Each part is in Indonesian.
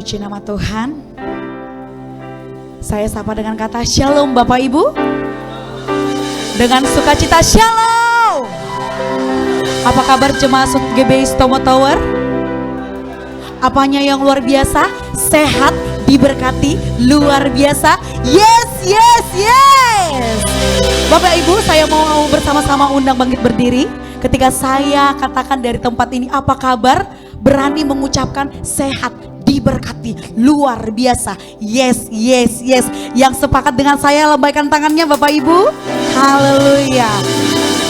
Puji nama Tuhan. Saya sapa dengan kata Shalom Bapak Ibu. Dengan sukacita Shalom. Apa kabar jemaat GBI Stomo Tower? Apanya yang luar biasa? Sehat, diberkati, luar biasa. Yes, yes, yes. Bapak Ibu, saya mau bersama-sama undang bangkit berdiri. Ketika saya katakan dari tempat ini, apa kabar? Berani mengucapkan sehat, diberkati, luar biasa. Yes, yes, yes. Yang sepakat dengan saya lambaikan tangannya Bapak Ibu. Haleluya.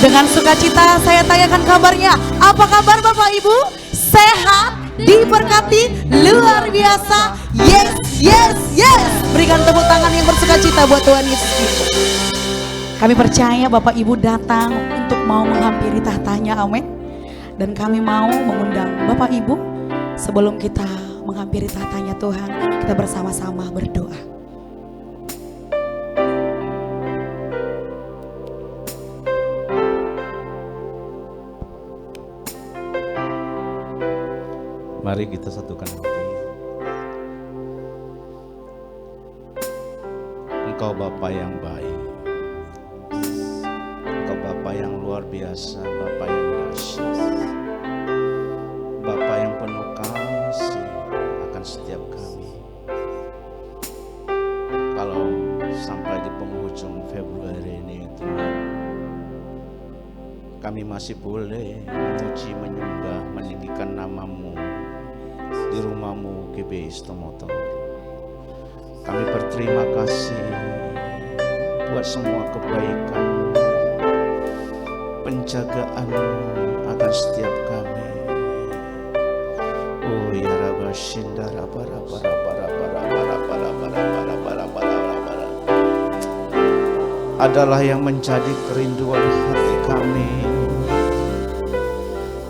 Dengan sukacita saya tanyakan kabarnya. Apa kabar Bapak Ibu? Sehat, diberkati, luar biasa. Yes, yes, yes. Berikan tepuk tangan yang bersukacita buat Tuhan Yesus Kristus. Kami percaya Bapak Ibu datang untuk mau menghampiri tahtanya, amin. Dan kami mau mengundang Bapak Ibu sebelum kita menghampiri tahtanya Tuhan, kita bersama-sama berdoa. Mari kita satukan hati. Engkau Bapa yang baik, Engkau Bapa yang luar biasa, Bapa yang dahsyat, Bapa yang penuh kasih akan setiap kami. Kalau sampai di penghujung Februari ini Tuhan, kami masih boleh memuji, menyembah, meninggikan nama-Mu di rumah-Mu GBI Stomo Tower. Kami berterima kasih buat semua kebaikan, penjagaan akan setiap kami. Oh ya Rabba Shindara para adalah yang menjadi kerinduan hati kami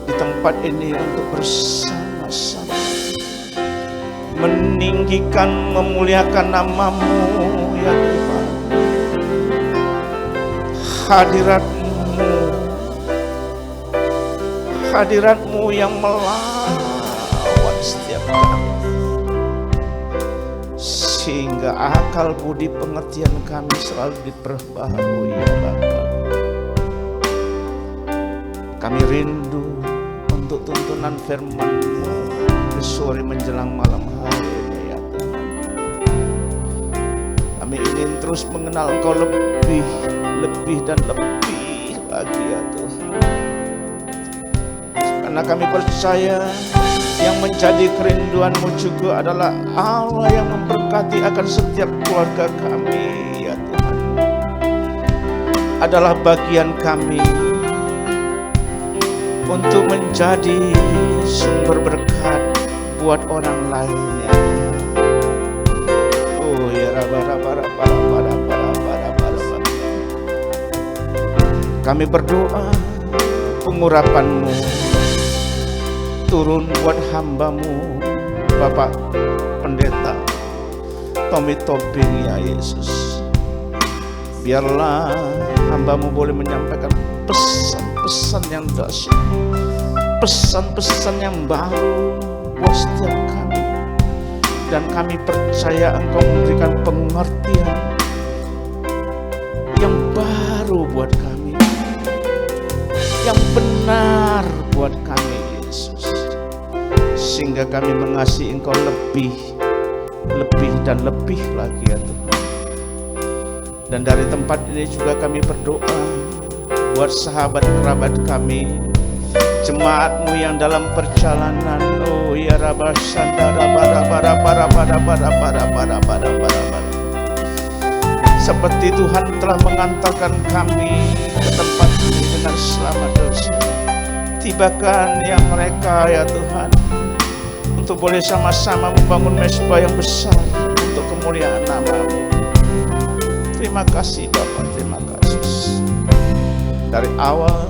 di tempat ini untuk bersama-sama meninggikan, memuliakan nama-Mu ya Tuhan. Hadirat-Mu yang melawan setiap kami, sehingga akal budi pengertian kami selalu diperbaharui ya Bapa. Kami rindu untuk tuntunan firman-Mu di sore menjelang malam hari ini ya Tuhan. Kami ingin terus mengenal Engkau lebih dan lebih lagi ya Tuhan. Karena kami percaya yang menjadi kerinduan-Mu juga adalah Allah yang memberkati akan setiap keluarga kami ya Tuhan. Adalah bagian kami untuk menjadi sumber berkat buat orang lain ya. Oh ya kami berdoa pengurapan-Mu turun buat hamba-Mu Bapak Pendeta Tommy Tobing ya Yesus. Biarlah hamba-Mu boleh menyampaikan pesan-pesan yang dahsyat, pesan-pesan yang baru buat setiap kami. Dan kami percaya Engkau memberikan pengertian yang baru buat kami, yang benar buat kami Yesus, sehingga kami mengasihi Engkau lebih dan lebih lagi ya Tuhan. Dan dari tempat ini juga kami berdoa buat sahabat kerabat kami, jemaat-Mu yang dalam perjalanan. Oh ya Rabba Shandara seperti Tuhan telah mengantarkan kami ke tempat ini dengan selamat dosa. Tibakan yang mereka ya Tuhan, untuk boleh sama-sama membangun mezbah yang besar untuk kemuliaan nama-Mu. Terima kasih Bapak, terima kasih. Dari awal,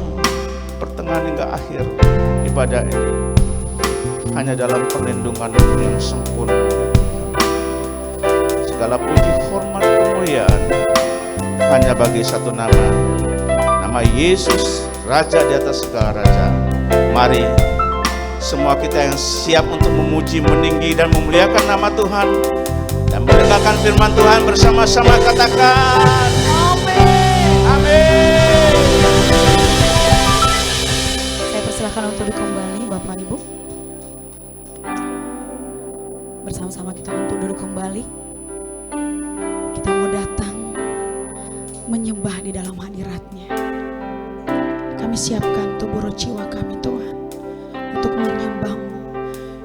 pertengahan hingga akhir ibadah ini hanya dalam perlindungan-Mu yang sempurna. Segala puji, hormat, kemuliaan hanya bagi satu nama, nama Yesus, Raja di atas segala raja. Mari Semua kita yang siap untuk memuji, meninggi dan memuliakan nama Tuhan dan mendengarkan firman Tuhan bersama-sama, katakan amin. Amin. Saya persilahkan untuk duduk kembali Bapak Ibu. Bersama-sama kita untuk duduk kembali. Kita mau datang menyembah di dalam hadirat-Nya. Kami siapkan tubuh roh jiwa kami Tuhan untuk menyembah-Mu,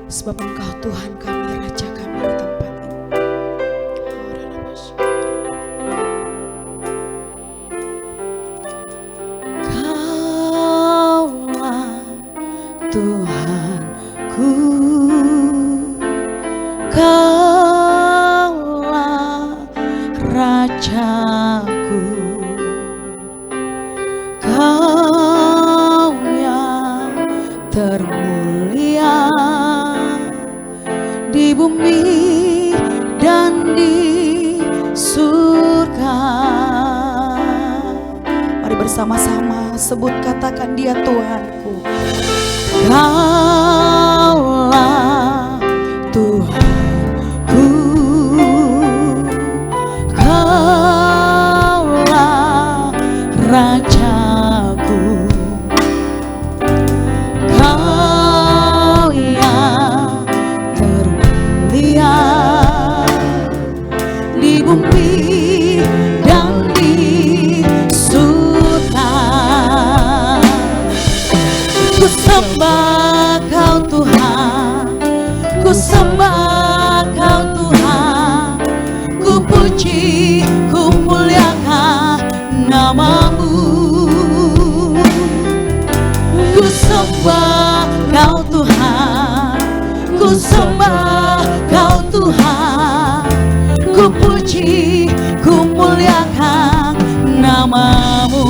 sebab Engkau Tuhan kami, Raja kami di tempat ini. Kaulah Tuhanku, Kaulah Rajaku, Kau yang termulia di bumi dan di surga. Mari bersama-sama sebut, katakan Dia Tuhanku. Kaulah Tuhanku, Kaulah Rajaku, Kau yang termulia di bumi dan di surga. Ku sembah Kau Tuhan, ku sembah Kau Tuhan, ku puji, ku muliakan nama-Mu. Ku sembah Kau Tuhan, ku sembah Kau Tuhan, ku puji, ku muliakan nama-Mu.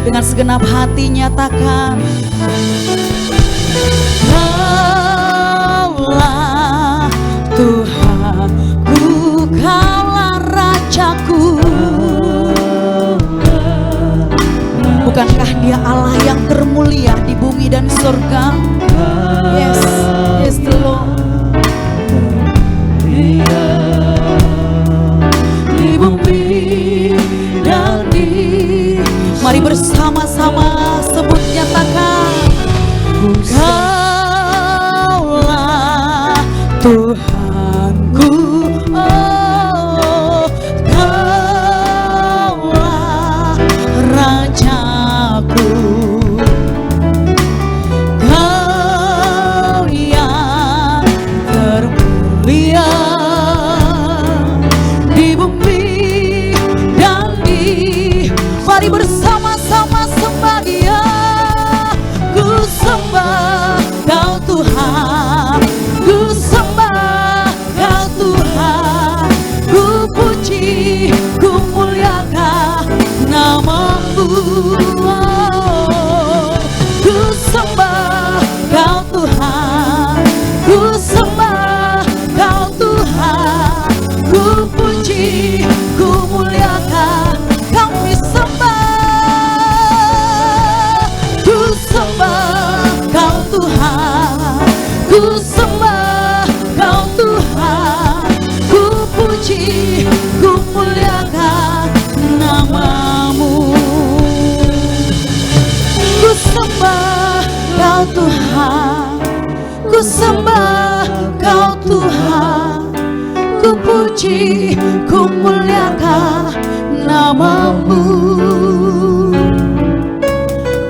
Dengan segenap hati nyatakan, Kaulah Tuhanku, Kaulah Rajaku. Bukankah Dia Allah yang termulia di bumi dan surga? Yes, yes the Lord. Di bumi dan di, mari bersama-sama sebut, nyatakan, Kaulah Tuhanku, oh, Kaulah Rajaku, Kau yang termulia di bumi dan di, mari bersama-sama sembah Dia. Ku sembah Kau Tuhan, ku sembah Kau Tuhan, ku puji, ku muliakan nama-Mu. Ku sembah Kau Tuhan, ku sembah Kau Tuhan, ku puji, ku muliakan. Kami sembah, ku sembah Kau Tuhan, ku sembah Kau Tuhan, ku puji, ku muliakan nama-Mu. Ku sembah Kau Tuhan, ku sembah Kau Tuhan, ku puji, ku muliakan nama-Mu.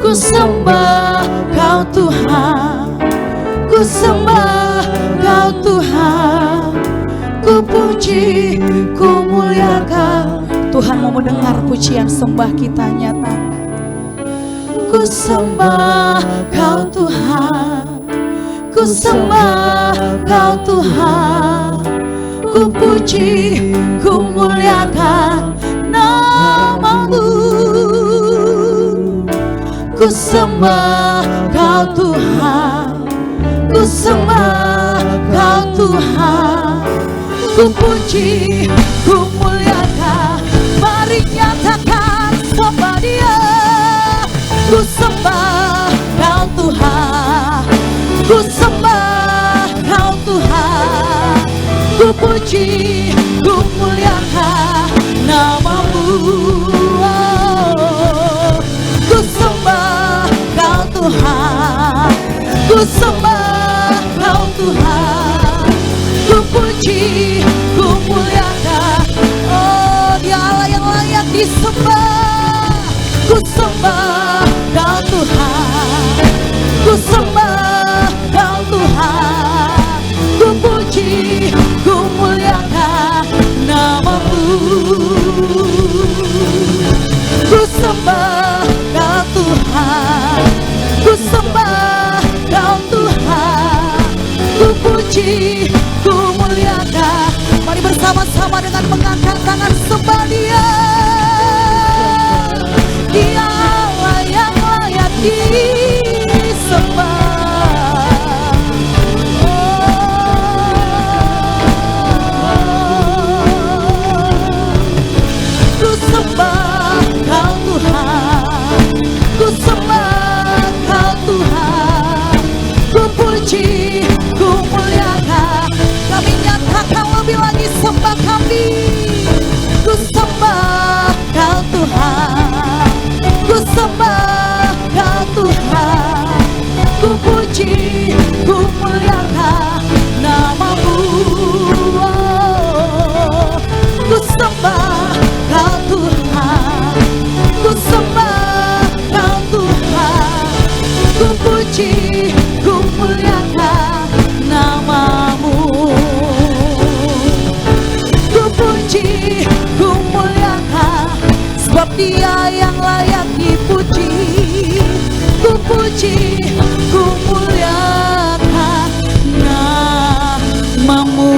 Ku sembah Kau Tuhan, ku sembah Kau Tuhan, ku puji, ku muliakan. Tuhan mau mendengar pujian sembah kita, nyata. Ku sembah Kau Tuhan, ku sembah Kau Tuhan, ku puji, ku muliakan nama-Mu. Ku sembah Kau Tuhan, ku sembah Kau Tuhan, ku puji, ku muliakan. Mari nyatakan sembah Dia. Ku sembah Kau Tuhan, ku sembah Kau Tuhan, ku puji, ku muliakan nama-Mu. Oh, ku sembah Kau Tuhan, ku sembah Kau Tuhan, ku puji, ku muliakan. Oh, Dia Allah yang layak disembah. Ku sembah Kau Tuhan, ku sembah Kau Tuhan, ku puji, ku muliakan nama-Mu. Ku sembah Kau Tuhan, ku sembah Kau Tuhan, ku puji, ku muliakan. Mari bersama-sama dengan mengangkat tangan sembah Dia. Dia Allah yang layak disembah. Ku sembah Kau Tuhan, ku sembah Kau Tuhan, ku puji, ku muliakan. Kami nyatakan lebih lagi sembah kami. Ku sembah Kau Tuhan, ku sembah Kau Tuhan, ku puji, ku muliakan nama-Mu. Oh, ku sembah Kau Tuhan, ku sembah Kau Tuhan, ku puji, ku muliakan nama-Mu. Ku puji, ku muliakan, sebab Dia yang layak dipuji. Ku puji, ku muliakan nama-Mu.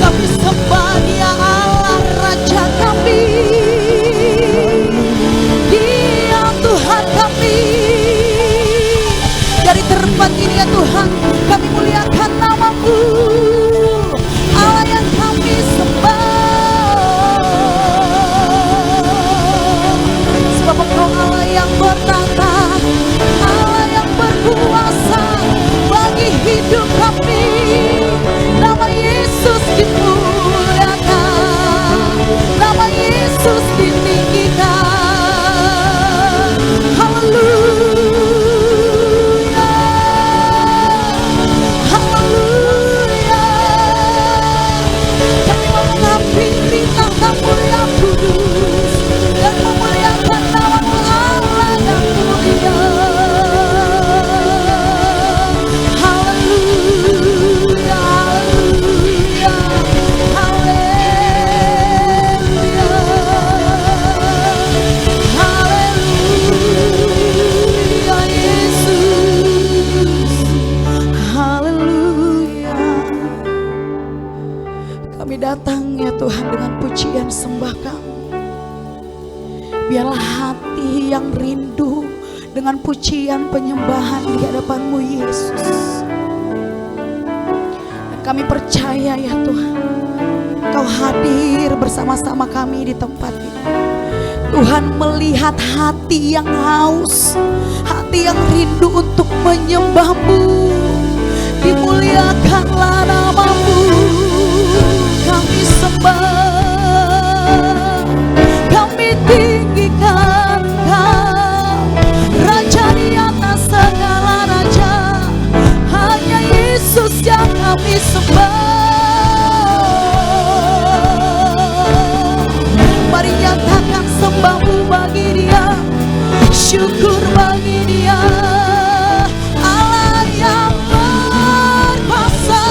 Kami sembah Dia Allah Raja kami, Dia Tuhan kami. Dari tempat ini ya Tuhan, kami muliakan nama-Mu, Allah yang kami sembah. Sebab Engkau Allah yang bertata, Allah yang berkuasa bagi hidup kami. Nama Yesus dimuliakan, nama Yesus ditinggikan. Haleluya, haleluya. Kami mengabdi di tatamu yang kudus dan memuliakan nama-Mu Allah yang mulia. Haleluya, haleluya, haleluya, haleluya Yesus, haleluya. Kami datang ya Tuhan dengan pujian sembah Kami. Biarlah hati yang rindu dengan pujian penyembahan di hadapan-Mu Yesus. Dan kami percaya ya Tuhan, Kau hadir bersama-sama kami di tempat ini. Tuhan melihat hati yang haus, hati yang rindu untuk menyembah-Mu. Dimuliakanlah nama-Mu, kami sembah, kami tinggikan Kau, Raja di atas segala raja. Hanya Yesus yang kami sembah. Mari nyatakan sembah-Mu bagi Dia, syukur bagi Dia, Allah yang berkuasa.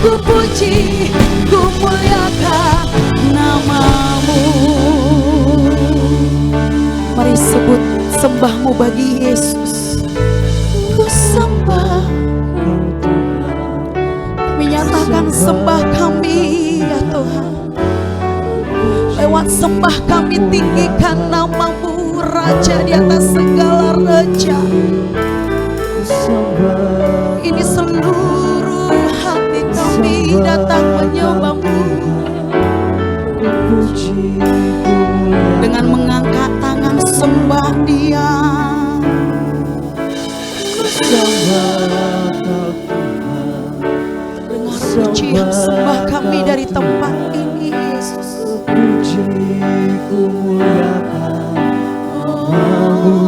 ku puji, ku muliakan namamu. Mari sebut sembahmu bagi Yesus. Ku sembah, kami nyatakan sembah kami ya Tuhan. Lewat sembah kami tinggikan namamu, Raja di atas segala raja. Ini seluruh hati kami datang menyembahmu dengan mengangkat tangan sembah Dia. Dengan pujian sembah kami dari tempat ini Yesus. Ku muliakan namamu.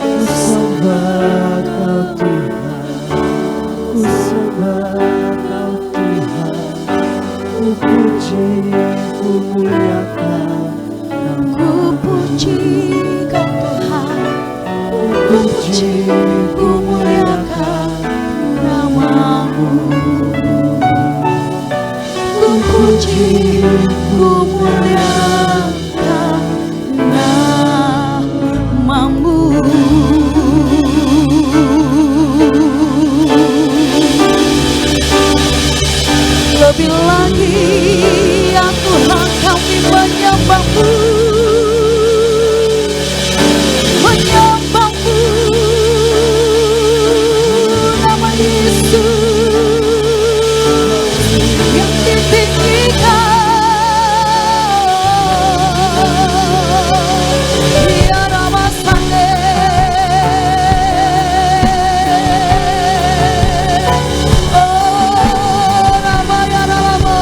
Ku sembah Kau Tuhan, ku sembah Kau Tuhan, ku puji, ku muliakan namamu. Ku puji Kau Tuhan, ku puji, ku muliakan namamu. Ku puji, ku muliakan namamu. Lebih lagi ya Tuhan kami menyembahmu, menyembahmu, nama Yesus yang ditinggikan. Ya Rama Sande, oh Rama ya Rama.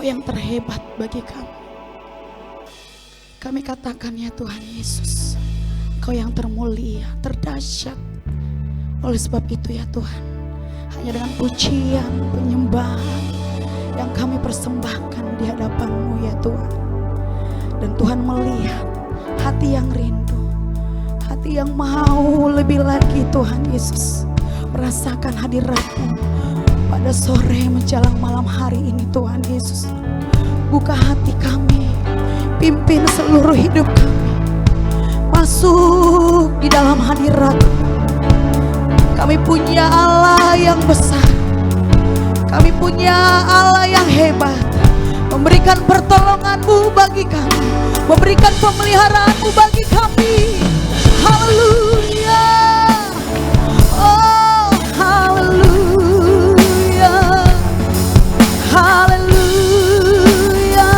yang terhebat bagi kami. Kami katakan ya Tuhan Yesus, Engkau yang termulia, terdahsyat. Oleh sebab itu ya Tuhan, hanya dengan pujian, penyembahan yang kami persembahkan di hadapan-Mu ya Tuhan. Dan Tuhan melihat hati yang rindu, hati yang mau lebih lagi Tuhan Yesus merasakan hadirat-Mu pada sore menjelang malam hari ini Tuhan Yesus. Buka hati kami, pimpin seluruh hidup kami masuk di dalam hadirat. Kami punya Allah yang besar, kami punya Allah yang hebat, memberikan pertolongan-Mu bagi kami, memberikan pemeliharaan-Mu bagi kami. Haleluya, oh haleluya, haleluya.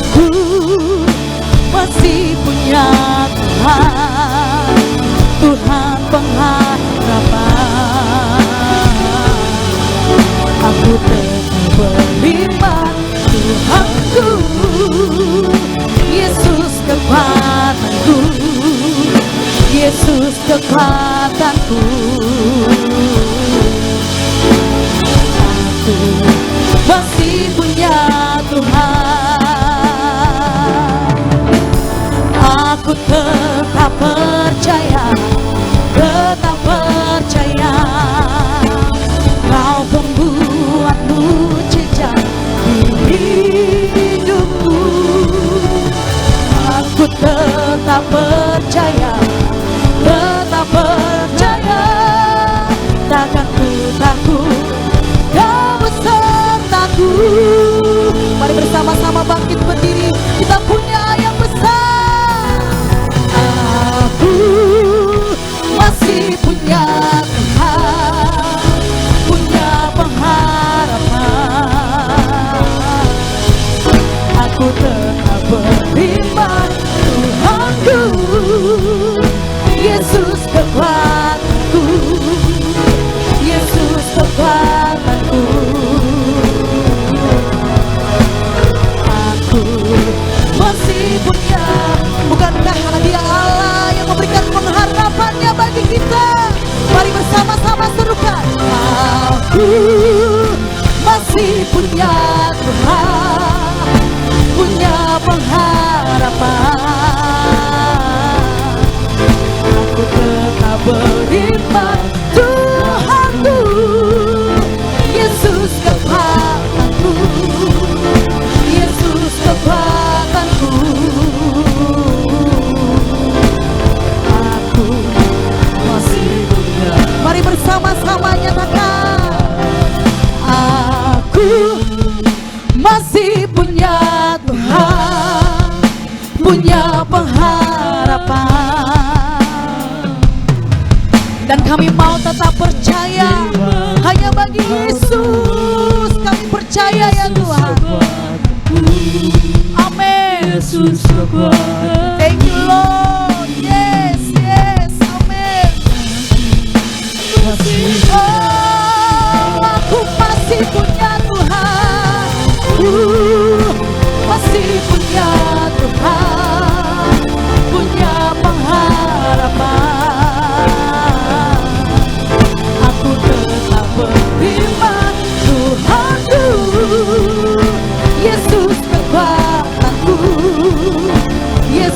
Aku masih punya Tuhan, Tuhan pengharapan. Aku tetap beriman, Tuhanku, Yesus kekuatanku, Yesus kekuatanku. Aku masih punya Tuhan. Aku tetap percaya, tetap percaya, Kau pembuat mujizat di hidupku. Aku tetap percaya, tetap percaya, takkan ku takut, Kau besertaku. Mari bersama-sama bangkit berdiri, kita punya yang besar. Aku masih punya Tuhan, punya pengharapan. Aku tetap beriman, Tuhanku, Yesus kekuatanku, Yesus kekuatanku. Aku masih punya, bukankah Dia Allah yang memberikan pengharapannya bagi kita? Mari bersama-sama serukan. Aku masih punya Tuhan, punya pengharapan. Aku tetap beriman, Tuhanku, Yesus kekuatanku, Yesus kekuatanku. Aku masih punya. Mari bersama-sama nyatakan. Aku masih punya Tuhan, punya pengharapan. Dan kami mau tetap percaya hanya bagi Yesus. Kami percaya ya Tuhan. Amin. Yesus kekuatan. Thank you Lord. Yes, yes, amin. Oh, aku masih punya Tuhan. Masih punya Tuhan, punya pengharapan. Aku tetap beriman, Tuhanku, Yesus kekuatanku, Yesus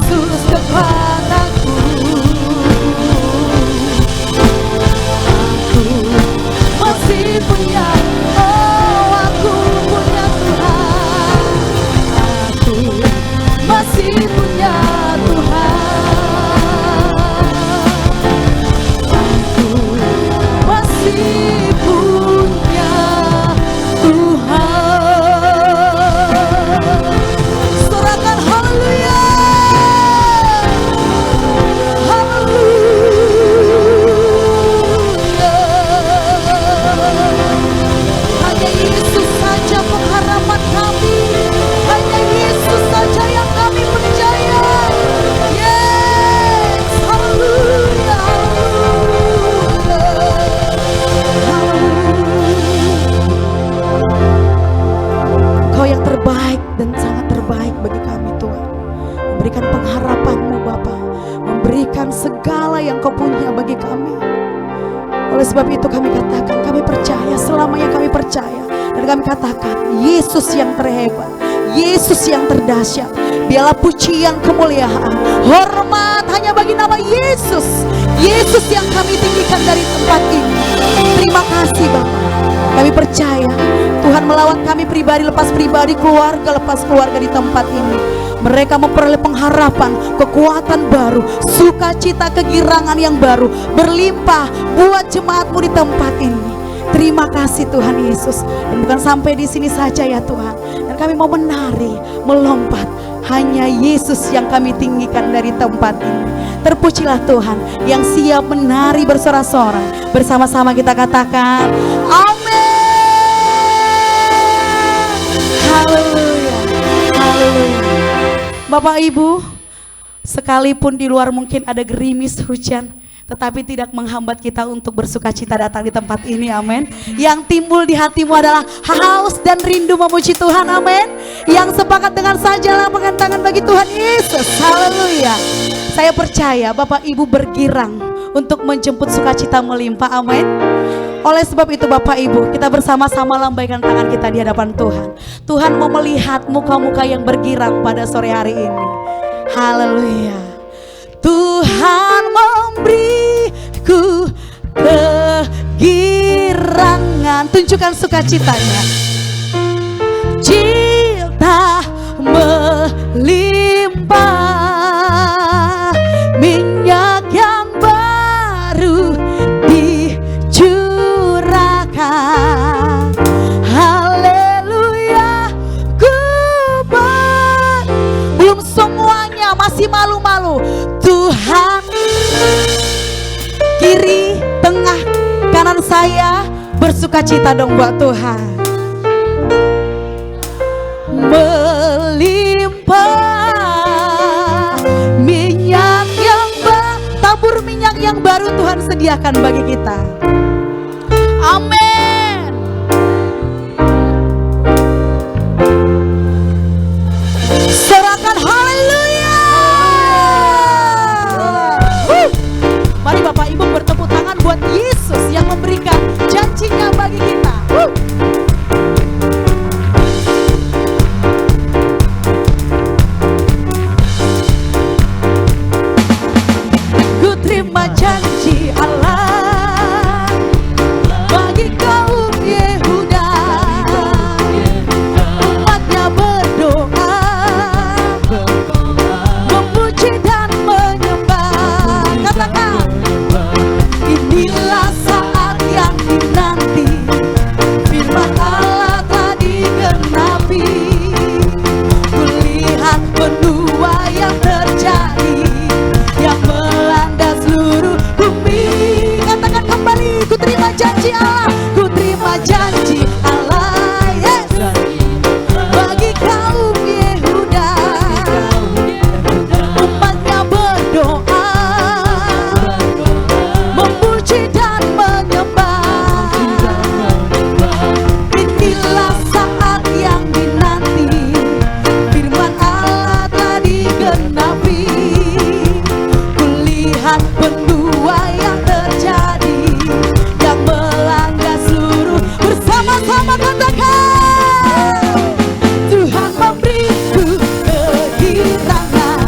sebab itu kami katakan, kami percaya, selamanya kami percaya. Dan kami katakan, Yesus yang terhebat, Yesus yang terdahsyat. Biarlah pujian, kemuliaan, hormat hanya bagi nama Yesus. Yesus yang kami tinggikan dari tempat ini. Terima kasih Bapa. Kami percaya Tuhan melawat kami pribadi lepas pribadi, keluarga lepas keluarga di tempat ini. Mereka memperoleh pengharapan, kekuatan baru, sukacita, kegirangan yang baru berlimpah buat jemaat-Mu di tempat ini. Terima kasih Tuhan Yesus. Dan bukan sampai di sini saja ya Tuhan. Dan kami mau menari, melompat. Hanya Yesus yang kami tinggikan dari tempat ini. Terpujilah Tuhan yang siap menari bersorak-sorai. Bersama-sama kita katakan, amin. Haleluya, haleluya. Bapak Ibu, sekalipun di luar mungkin ada gerimis hujan, tetapi tidak menghambat kita untuk bersukacita datang di tempat ini, amin. Yang timbul di hatimu adalah haus dan rindu memuji Tuhan, amin. Yang sepakat dengan sajalah pengantangan bagi Tuhan Yesus, haleluya. Saya percaya Bapak Ibu bergirang untuk menjemput sukacita melimpah, amin. Oleh sebab itu Bapak Ibu, kita bersama-sama lambaikan tangan kita di hadapan Tuhan. Tuhan mau melihat muka-muka yang bergirang pada sore hari ini, haleluya. Tuhan memberiku kegirangan, tunjukkan sukacitanya. Cinta melimpah, minyak yang baru dicurahkan. Haleluya, belum semuanya, masih malu-malu. Tuhan, kiri, tengah, kanan saya bersukacita dong buat Tuhan. Melimpah minyak yang tabur minyak yang baru Tuhan sediakan bagi kita. Amin. Sorakan haleluya. Mari Bapak Ibu bertepuk tangan buat Yesus yang memberikan janjinya bagi kita. Ku terima janji Allah bagi kaum Yehuda. Umatnya berdoa, memuji dan menyembah. Katakan, inilah saat yang dinanti, firman Allah telah digenapi. Kulihat benua yang terjadi, yang melanda seluruh bumi. Katakan kembali, ku terima janji Allah, ku terima janji Allah, yes. Bagi kaum Yehuda, umatnya berdoa, memuji dan menyembah. Inilah saat yang dinanti, firman Allah telah digenapi. Kulihat benua yang terjadi, yang melanda seluruh. Bersama-sama katakan, Tuhan memberiku kegirangan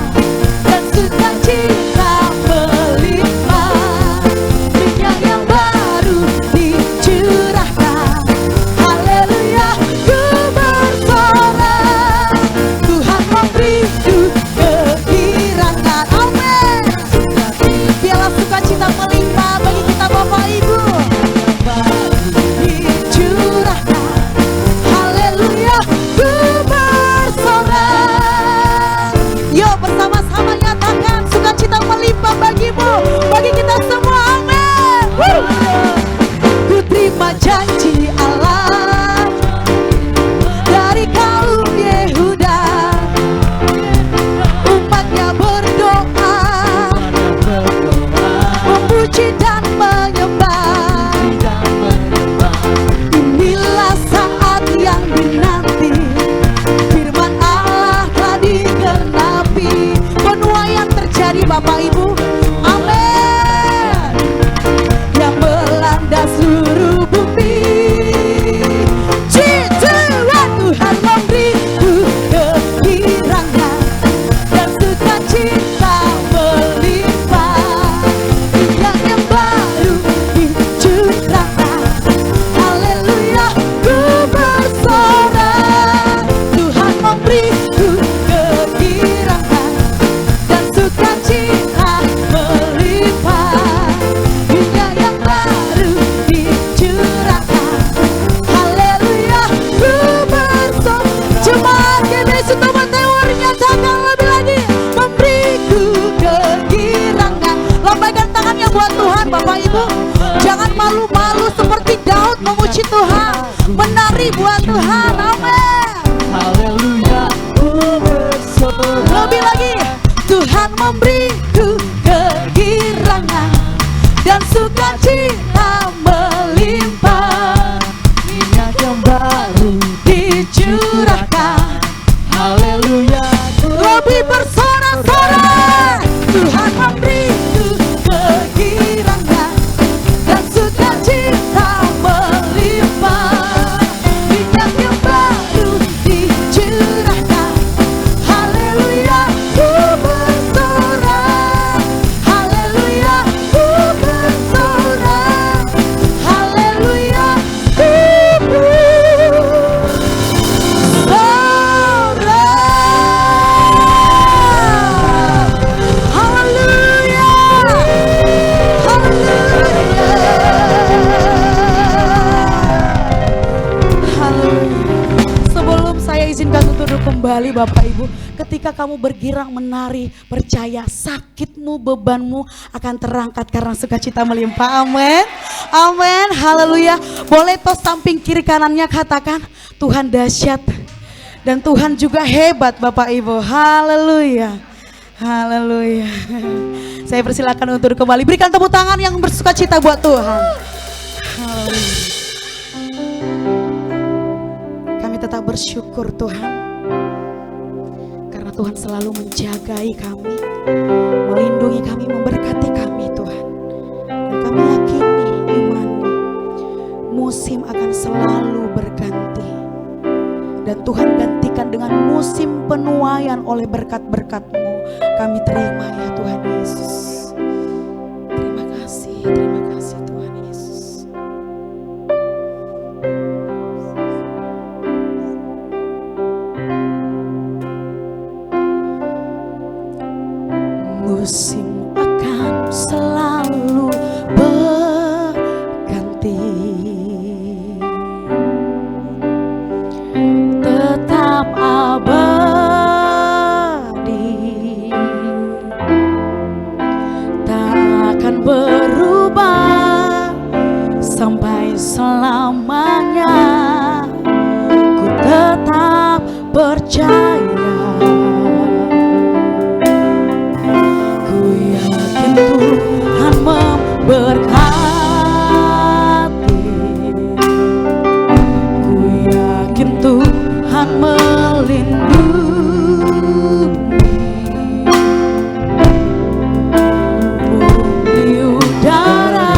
dan sukacita melimpah. Minyak yang baru dicurahkan. Haleluya, ku bersorak. Tuhan memberiku kegirangan, amin. Biarlah sukacita melimpah bagi kita Bapak Ibu. Dicurahkan. Haleluya, ku bersorak. Yo, bersama-sama nyatakan sukacita melimpah bagimu, bagi kita semua, amin. Ku terima janji Allah dari kaum Yehuda. Umatnya berdoa, memuji dan menyembah. Inilah saat yang dinanti, firman Allah telah digenapi. Benua yang terjadi Bapak Ibu, amin. Yang melanda memuji Tuhan, menari buat Tuhan. Amin. Haleluya, ku bersorak. Lebih lagi, Tuhan memberiku kegirangan dan sukacita melimpah. Minyak yang baru Dicurahkan, haleluya, lebih bersorak-sorak. Tuhan memberiku kegirangan dan sukacita melimpah. Minyak yang baru dicurahkan, haleluya, ku bersorak. Haleluya, ku bersorak. Haleluya, ku bersorak. Haleluya, haleluya. Sebelum saya izinkan untuk duduk kembali Bapak Ibu, ketika kamu bergirang menari, percaya sakitmu, bebanmu akan terangkat karena sukacita melimpah. Amin. Amin. Haleluya. Boleh tos samping kiri kanannya katakan, Tuhan dahsyat dan Tuhan juga hebat Bapak Ibu. Haleluya. Haleluya. Saya persilakan untuk kembali. Berikan tepuk tangan yang bersukacita buat Tuhan. Haleluya. Kami tetap bersyukur Tuhan, karena Tuhan selalu menjagai kami, melindungi kami, memberkati kami Tuhan. Dan kami yakini imani, musim akan selalu berganti. Dan Tuhan gantikan dengan musim penuaian oleh berkat-berkat-Mu. Kami terima ya Tuhan Yesus. Terima kasih Tuhan Yesus. Musim akan selalu berganti, tetap abadi, tak akan berubah sampai selamanya. Ku tetap percaya, ku yakin Tuhan memberkati, ku yakin Tuhan melindungi. Bumi udara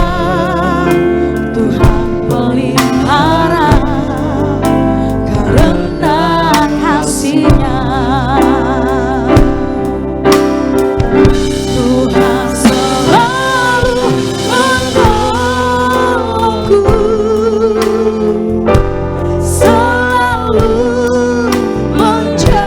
Tuhan pelihara, karena kasih-Nya Tuhan selalu menolongku, selalu menjaga.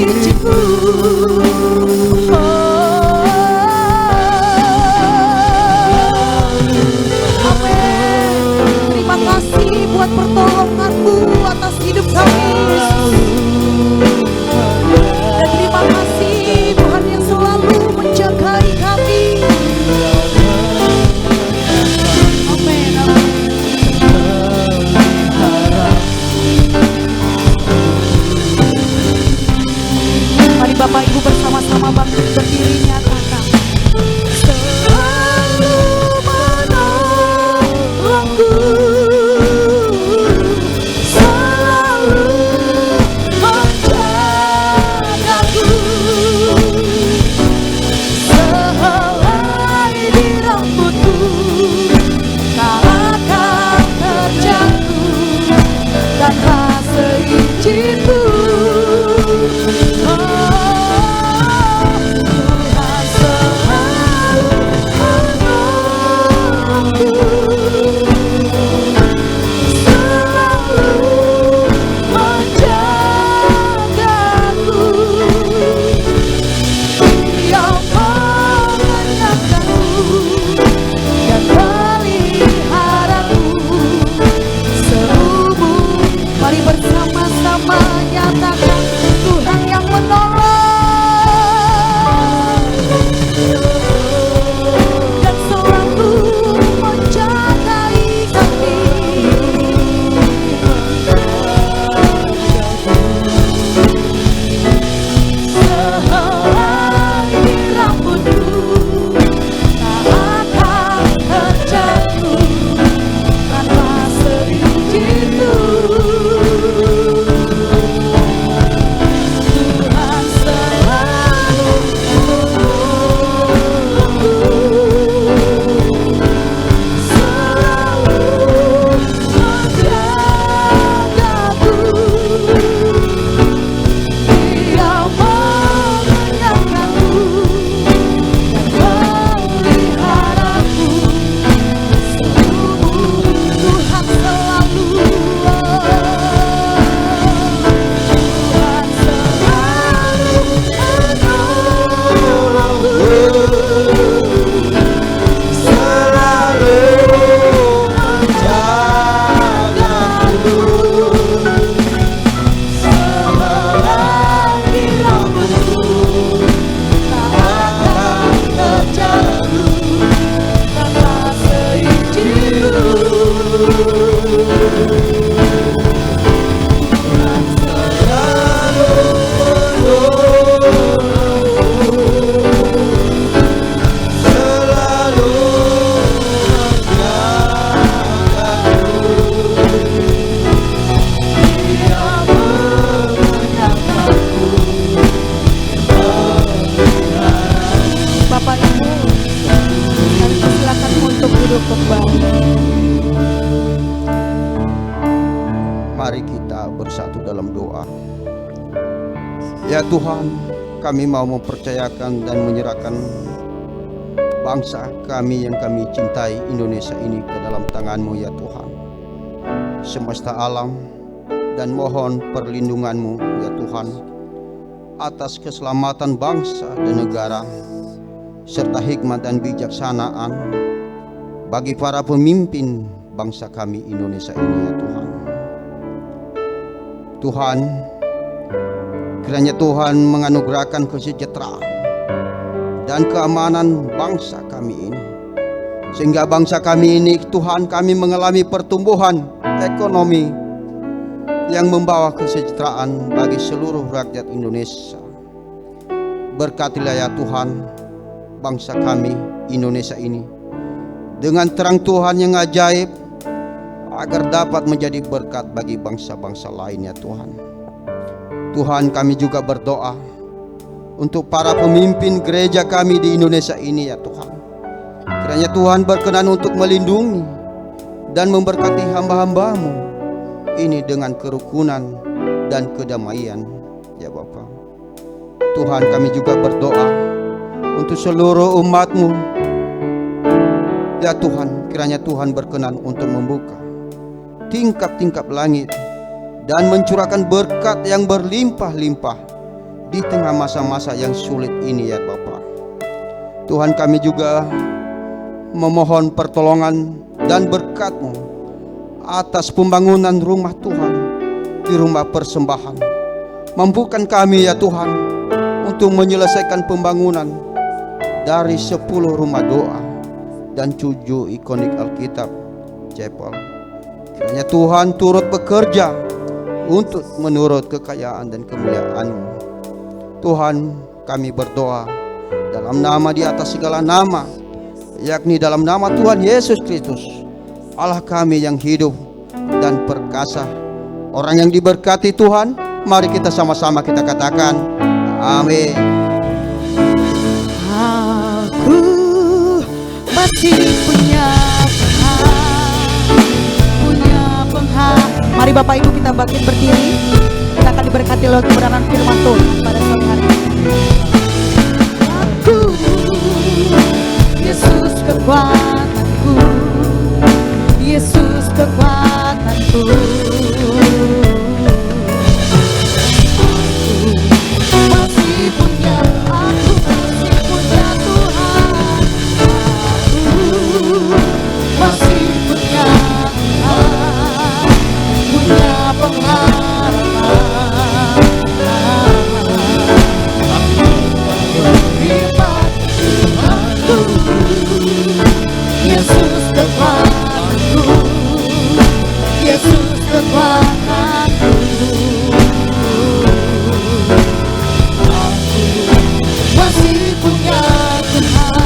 izinku. Amin. Terima kasih buat pertolongan-Mu atas hidup kami, Yesus. Dan terima kasih Tuhan yang selalu menjagai kami. Amin, amin. Mari Bapak Ibu bersama-sama bangkit berdiri, nyatakan. Selalu menolongku, selalu menjagaku, sehelai di rambutku tak akan terjatuh tanpa seizinku. Tuhan selalu menolongku, selalu menjagaku, Dia mengenyangkanku dan meliharaku seumur. Mari bersama-sama nyatakan, Tuhan yang menolong dan selalu menjagai kami. Sehelai di rambutku tak akan terjatuh tanpa seizinku. Tuhan selalu menolongku, selalu menjagaku, Dia mengenyangkanku dan meliharaku seumur. Tuhan selalu, Tuhan selalu menolongku, selalu menjagaku, sehelai di rambutku tak akan terjatuh tanpa seizinku. Tuhan selalu Bapak Ibu, kami persilakan untuk duduk kembali. Mari kita bersatu dalam doa. Ya Tuhan, kami mau mempercayakan dan menyerahkan bangsa kami yang kami cintai, Indonesia ini, ke dalam tangan-Mu ya Tuhan. Semesta alam, dan mohon perlindungan-Mu ya Tuhan atas keselamatan bangsa dan negara, serta hikmat dan bijaksanaan bagi para pemimpin bangsa kami Indonesia ini ya Tuhan. Tuhan, kiranya Tuhan menganugerahkan kesejahteraan dan keamanan bangsa kami ini, sehingga bangsa kami ini Tuhan, kami mengalami pertumbuhan ekonomi yang membawa kesejahteraan bagi seluruh rakyat Indonesia. Berkatilah ya Tuhan bangsa kami Indonesia ini dengan terang Tuhan yang ajaib, agar dapat menjadi berkat bagi bangsa-bangsa lainnya Tuhan. Tuhan, kami juga berdoa untuk para pemimpin gereja kami di Indonesia ini ya Tuhan. Kiranya Tuhan berkenan untuk melindungi dan memberkati hamba-hamba-Mu ini dengan kerukunan dan kedamaian ya Bapa. Tuhan, kami juga berdoa untuk seluruh umat-Mu ya Tuhan. Kiranya Tuhan berkenan untuk membuka tingkap-tingkap langit dan mencurahkan berkat yang berlimpah-limpah di tengah masa-masa yang sulit ini ya Bapa. Tuhan, kami juga memohon pertolongan dan berkat-Mu atas pembangunan rumah Tuhan di rumah persembahan. Mampukan kami ya Tuhan untuk menyelesaikan pembangunan dari 10 rumah doa dan 7 ikonik Alkitab Chapel. Kiranya Tuhan turut bekerja untuk menurut kekayaan dan kemuliaan-Mu. Tuhan, kami berdoa dalam nama di atas segala nama, yakni dalam nama Tuhan Yesus Kristus, Allah kami yang hidup dan perkasa. Orang yang diberkati Tuhan, mari kita sama-sama kita katakan amin. Aku masih punya Tuhan. Mari Bapak Ibu kita bangkit berdiri. Kita akan diberkati oleh kebenaran firman Tuhan pada sore hari ini. Aku, Yesus kekuatanku, Yesus kekuatanku. Masih punya Tuhan. Aku masih punya pengharapan. Tuhanku, Yesus kekuatanku, Yesus kekuatanku. Aku masih punya Tuhan.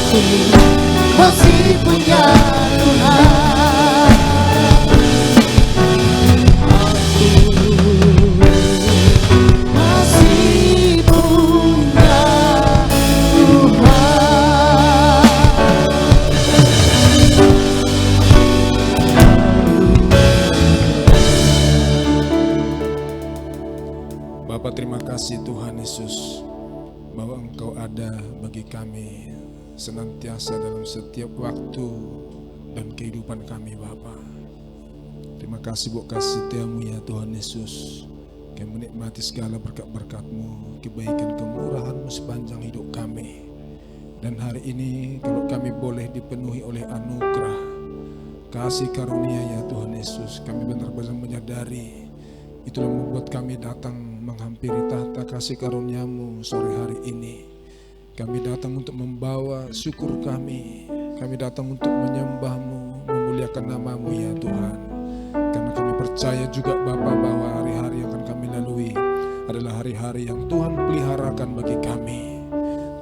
Aku masih punya Tuhan. Aku masih punya Tuhan. Bapa, terima kasih Tuhan Yesus bahwa Engkau ada bagi kami senantiasa dalam setiap waktu dan kehidupan kami Bapa. Terima kasih buat kasih setiamu ya Tuhan Yesus. Kami menikmati segala berkat-berkat-Mu, kebaikan kemurahan-Mu sepanjang hidup kami. Dan hari ini kalau kami boleh dipenuhi oleh anugerah kasih karunia ya Tuhan Yesus, kami benar-benar menyadari itulah membuat kami datang menghampiri tahta kasih karunia-Mu sore hari ini. Kami datang untuk membawa syukur kami. Kami datang untuk menyembah-Mu, memuliakan nama-Mu ya Tuhan. Karena kami percaya juga Bapa bahwa hari-hari yang akan kami lalui adalah hari-hari yang Tuhan peliharakan bagi kami.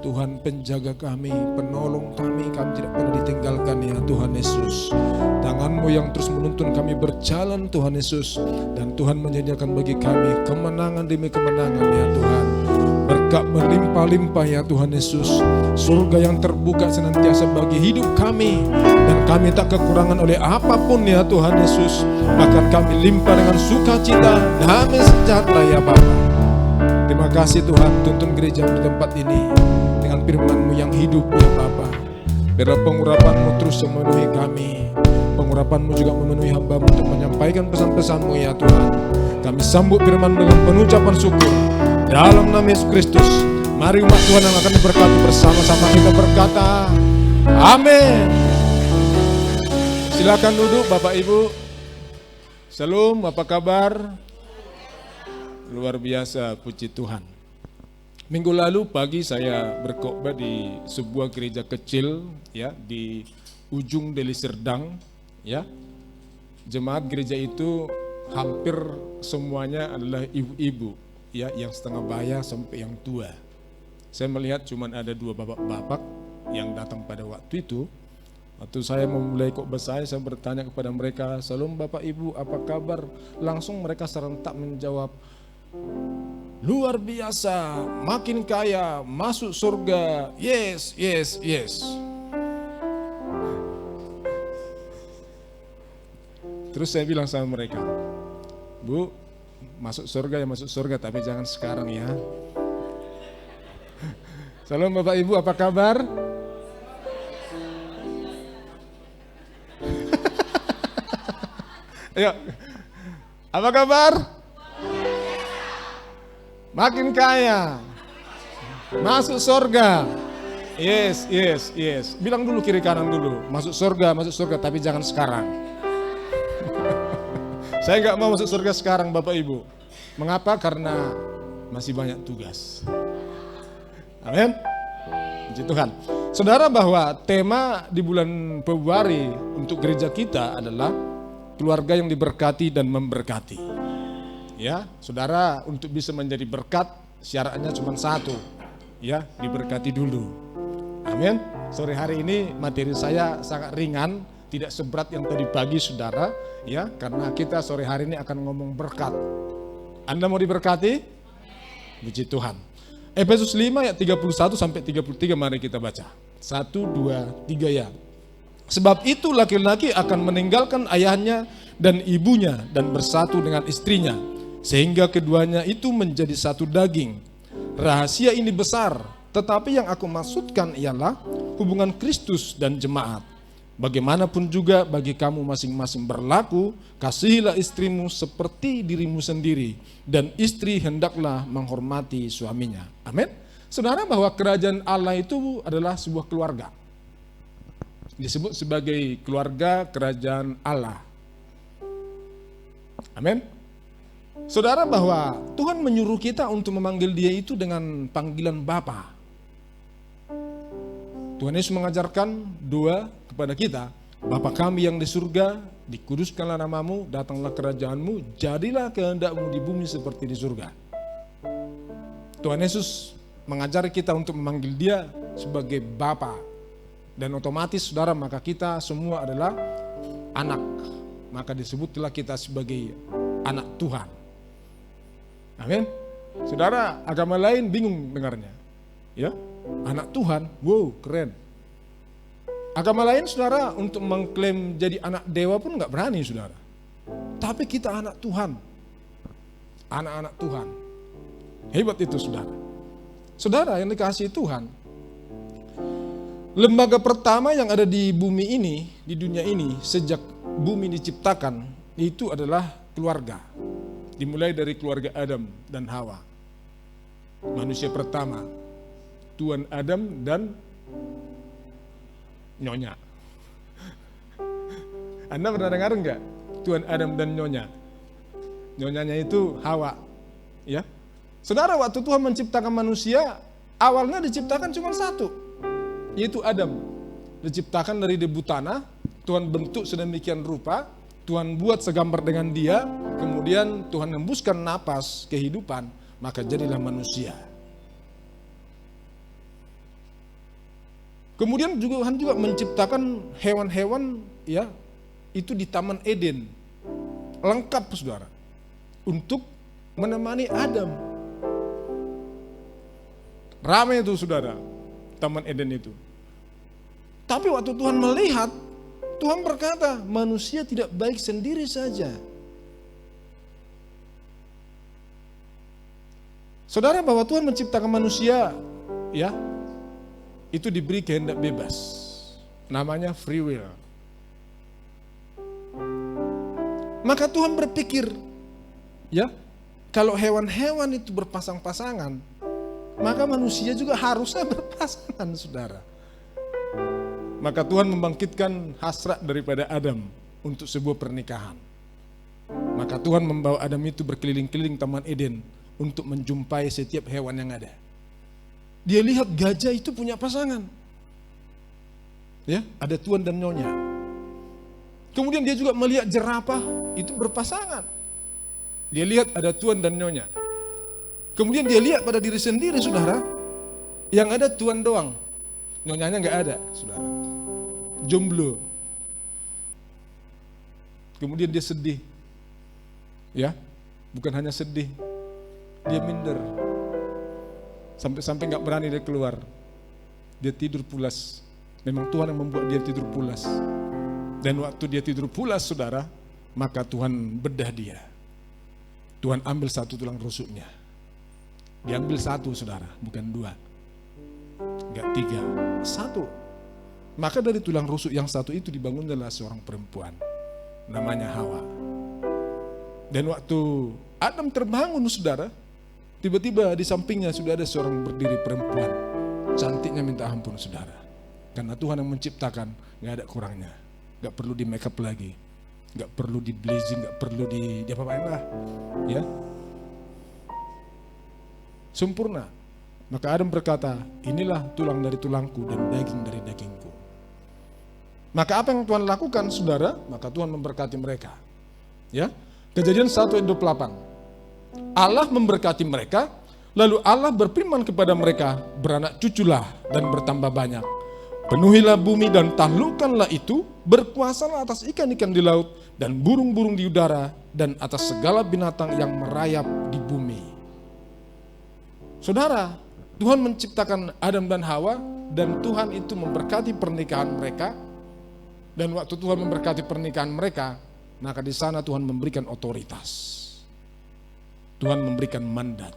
Tuhan penjaga kami, penolong kami tidak pernah ditinggalkan ya Tuhan Yesus. Tangan-Mu yang terus menuntun kami berjalan Tuhan Yesus. Dan Tuhan menyediakan bagi kami kemenangan demi kemenangan ya Tuhan. Berkat melimpah-limpah ya Tuhan Yesus. Surga yang terbuka senantiasa bagi hidup kami. Dan kami tak kekurangan oleh apapun ya Tuhan Yesus. Bahkan kami limpah dengan sukacita, damai sejahtera ya Bapa. Terima kasih Tuhan, tuntun gereja di tempat ini dengan firman-Mu yang hidup ya Bapa. Biarlah pengurapan-Mu terus memenuhi kami. Pengurapan-Mu juga memenuhi hamba-Mu untuk menyampaikan pesan-pesan-Mu ya Tuhan. Kami sambut firman dengan penuh ucapan syukur. Dalam nama Yesus Kristus, mari umat Tuhan yang akan diberkati bersama-sama kita berkata, amin. Silakan duduk Bapak Ibu. Shalom, apa kabar? Luar biasa, puji Tuhan. Minggu lalu pagi saya berkhotbah di sebuah gereja kecil ya di ujung Deli Serdang ya. Jemaat gereja itu hampir semuanya adalah ibu-ibu ya, yang setengah baya sampai yang tua. Saya melihat cuma ada 2 bapak-bapak yang datang pada waktu itu. Waktu saya memulai khotbah saya bertanya kepada mereka, "Salam Bapak Ibu, apa kabar?" Langsung mereka serentak menjawab, "Luar biasa, makin kaya, masuk surga, yes, yes, yes." Terus saya bilang sama mereka, "Bu, masuk surga ya masuk surga, tapi jangan sekarang ya." Salam Bapak Ibu, apa kabar? Ayo, apa kabar? makin kaya, masuk surga. Yes. Bilang dulu kiri kanan dulu, masuk surga, tapi jangan sekarang. Saya nggak mau masuk surga sekarang, Bapak Ibu. Mengapa? Karena masih banyak tugas. Amin. Puji Tuhan. Saudara, bahwa tema di bulan Februari untuk gereja kita adalah keluarga yang diberkati dan memberkati. Ya, saudara, untuk bisa menjadi berkat syaratnya cuma satu, ya, diberkati dulu. Amin. Sore hari ini materi saya sangat ringan, tidak seberat yang tadi pagi, saudara, ya, karena kita sore hari ini akan ngomong berkat. Anda mau diberkati? Puji Tuhan. Efesus 5 ayat 31 sampai 33, mari kita baca. 1, 2, 3 ya. Sebab itu laki-laki akan meninggalkan ayahnya dan ibunya dan bersatu dengan istrinya, sehingga keduanya itu menjadi satu daging. Rahasia ini besar, tetapi yang aku maksudkan ialah hubungan Kristus dan jemaat. Bagaimanapun juga bagi kamu masing-masing berlaku, kasihilah istrimu seperti dirimu sendiri, dan istri hendaklah menghormati suaminya. Amin. Saudara, bahwa kerajaan Allah itu adalah sebuah keluarga. Disebut sebagai keluarga kerajaan Allah. Amin. Saudara, bahwa Tuhan menyuruh kita untuk memanggil Dia itu dengan panggilan Bapa. Tuhan Yesus mengajarkan doa kepada kita, Bapa kami yang di surga, dikuduskanlah namamu, datanglah kerajaanmu, jadilah kehendakmu di bumi seperti di surga. Tuhan Yesus mengajari kita untuk memanggil Dia sebagai Bapa. Dan otomatis, saudara, maka kita semua adalah anak. Maka disebutlah kita sebagai anak Tuhan. Amin. Saudara, agama lain bingung dengarnya. Ya, anak Tuhan, wow, keren. Agama lain, saudara, untuk mengklaim jadi anak dewa pun nggak berani, saudara. Tapi kita anak Tuhan, anak-anak Tuhan. Hebat itu, saudara. Saudara yang dikasihi Tuhan, lembaga pertama yang ada di bumi ini, di dunia ini, sejak bumi diciptakan, itu adalah keluarga. Dimulai dari keluarga Adam dan Hawa. Manusia pertama, Tuan Adam dan Nyonya. Anda pernah dengar enggak? Tuan Adam dan Nyonya. Nyonyanya itu Hawa. Ya. Saudara, waktu Tuhan menciptakan manusia, awalnya diciptakan cuma satu, yaitu Adam. Diciptakan dari debu tanah, Tuhan bentuk sedemikian rupa, Tuhan buat segambar dengan dia, kemudian Tuhan hembuskan napas kehidupan, maka jadilah manusia. Kemudian Tuhan juga menciptakan hewan-hewan, ya, itu di Taman Eden, lengkap, saudara, untuk menemani Adam. Ramai itu, saudara, Taman Eden itu. Tapi waktu Tuhan melihat, Tuhan berkata, manusia tidak baik sendiri saja. Saudara, bahwa Tuhan menciptakan manusia, ya, itu diberi kehendak bebas. Namanya free will. Maka Tuhan berpikir, ya, kalau hewan-hewan itu berpasang-pasangan, maka manusia juga harusnya berpasangan, saudara. Maka Tuhan membangkitkan hasrat daripada Adam untuk sebuah pernikahan. Maka Tuhan membawa Adam itu berkeliling-keliling Taman Eden untuk menjumpai setiap hewan yang ada. Dia lihat gajah itu punya pasangan. Ya, ada Tuan dan Nyonya. Kemudian dia juga melihat jerapah itu berpasangan. Dia lihat ada Tuan dan Nyonya. Kemudian dia lihat pada diri sendiri, saudara, yang ada Tuan doang. Nyonyanya nggak ada, saudara. Jomblo. Kemudian dia sedih. Ya, bukan hanya sedih, dia minder. Sampai-sampai nggak berani dia keluar. Dia tidur pulas. Memang Tuhan yang membuat dia tidur pulas. Dan waktu dia tidur pulas, saudara, maka Tuhan bedah dia. Tuhan ambil satu tulang rusuknya. Diambil satu, saudara, bukan dua. Enggak tiga, satu. Maka dari tulang rusuk yang satu itu dibangunlah seorang perempuan. Namanya Hawa. Dan waktu Adam terbangun, saudara, Tiba-tiba di sampingnya sudah ada seorang berdiri perempuan. Cantiknya minta ampun saudara. Karena Tuhan yang menciptakan, gak ada kurangnya. Gak perlu di make up lagi. Gak perlu di bleaching, gak perlu di apa-apain lah. Ya. Sempurna. Maka Adam berkata, inilah tulang dari tulangku dan daging dari dagingku. Maka apa yang Tuhan lakukan saudara? Maka Tuhan memberkati mereka. Ya. Kejadian 1 ayat 28. Allah memberkati mereka, lalu Allah berfirman kepada mereka, beranak cuculah dan bertambah banyak. Penuhilah bumi dan taklukkanlah itu, berkuasalah atas ikan-ikan di laut dan burung-burung di udara dan atas segala binatang yang merayap di bumi. Saudara, Tuhan menciptakan Adam dan Hawa dan Tuhan itu memberkati pernikahan mereka. Dan waktu Tuhan memberkati pernikahan mereka, maka di sana Tuhan memberikan otoritas. Tuhan memberikan mandat.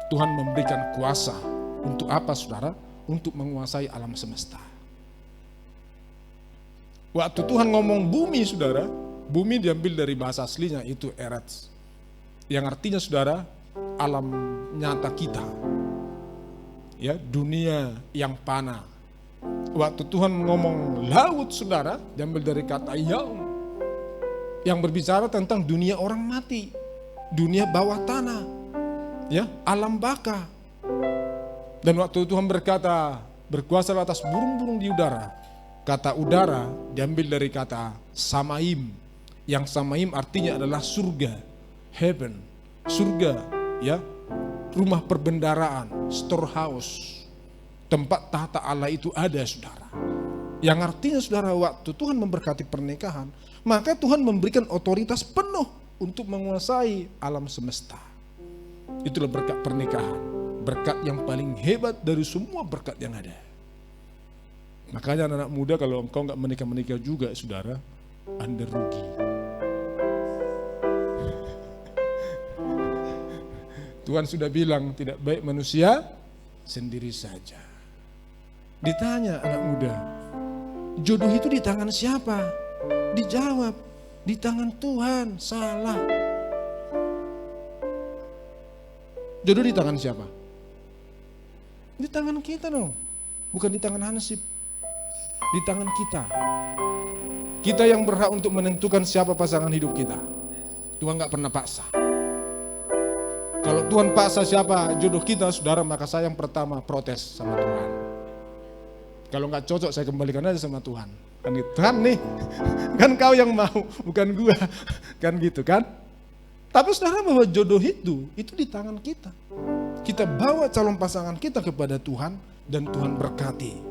Tuhan memberikan kuasa. Untuk apa saudara? Untuk menguasai alam semesta. Waktu Tuhan ngomong bumi saudara, bumi diambil dari bahasa aslinya itu Eretz. Yang artinya saudara, alam nyata kita. Ya, dunia yang panah. Waktu Tuhan ngomong laut saudara, diambil dari kata yaum. Yang berbicara tentang dunia orang mati. Dunia bawah tanah, ya, alam baka. Dan waktu Tuhan berkata, berkuasa atas burung-burung di udara. Kata udara diambil dari kata samaim. Yang samaim artinya adalah surga, heaven, surga, ya, rumah perbendaraan, storehouse, tempat tahta Allah itu ada saudara. Yang artinya saudara, waktu Tuhan memberkati pernikahan, maka Tuhan memberikan otoritas penuh untuk menguasai alam semesta. Itulah berkat pernikahan. Berkat yang paling hebat dari semua berkat yang ada. Makanya anak muda kalau engkau gak menikah-menikah juga saudara, Anda rugi. Tuhan sudah bilang tidak baik manusia sendiri saja. Ditanya anak muda, jodoh itu di tangan siapa? Dijawab, di tangan Tuhan. Salah. Jodoh di tangan siapa? Di tangan kita dong. Bukan di tangan Hansip. Di tangan kita. Kita yang berhak untuk menentukan siapa pasangan hidup kita. Tuhan gak pernah paksa. Kalau Tuhan paksa siapa jodoh kita saudara, maka saya yang pertama protes sama Tuhan. Kalau gak cocok saya kembalikan aja sama Tuhan. Kan gitu kan nih, kan kau yang mau, bukan gua, kan gitu kan. Tapi saudara bahwa jodoh itu di tangan kita. Kita bawa calon pasangan kita kepada Tuhan dan Tuhan berkati.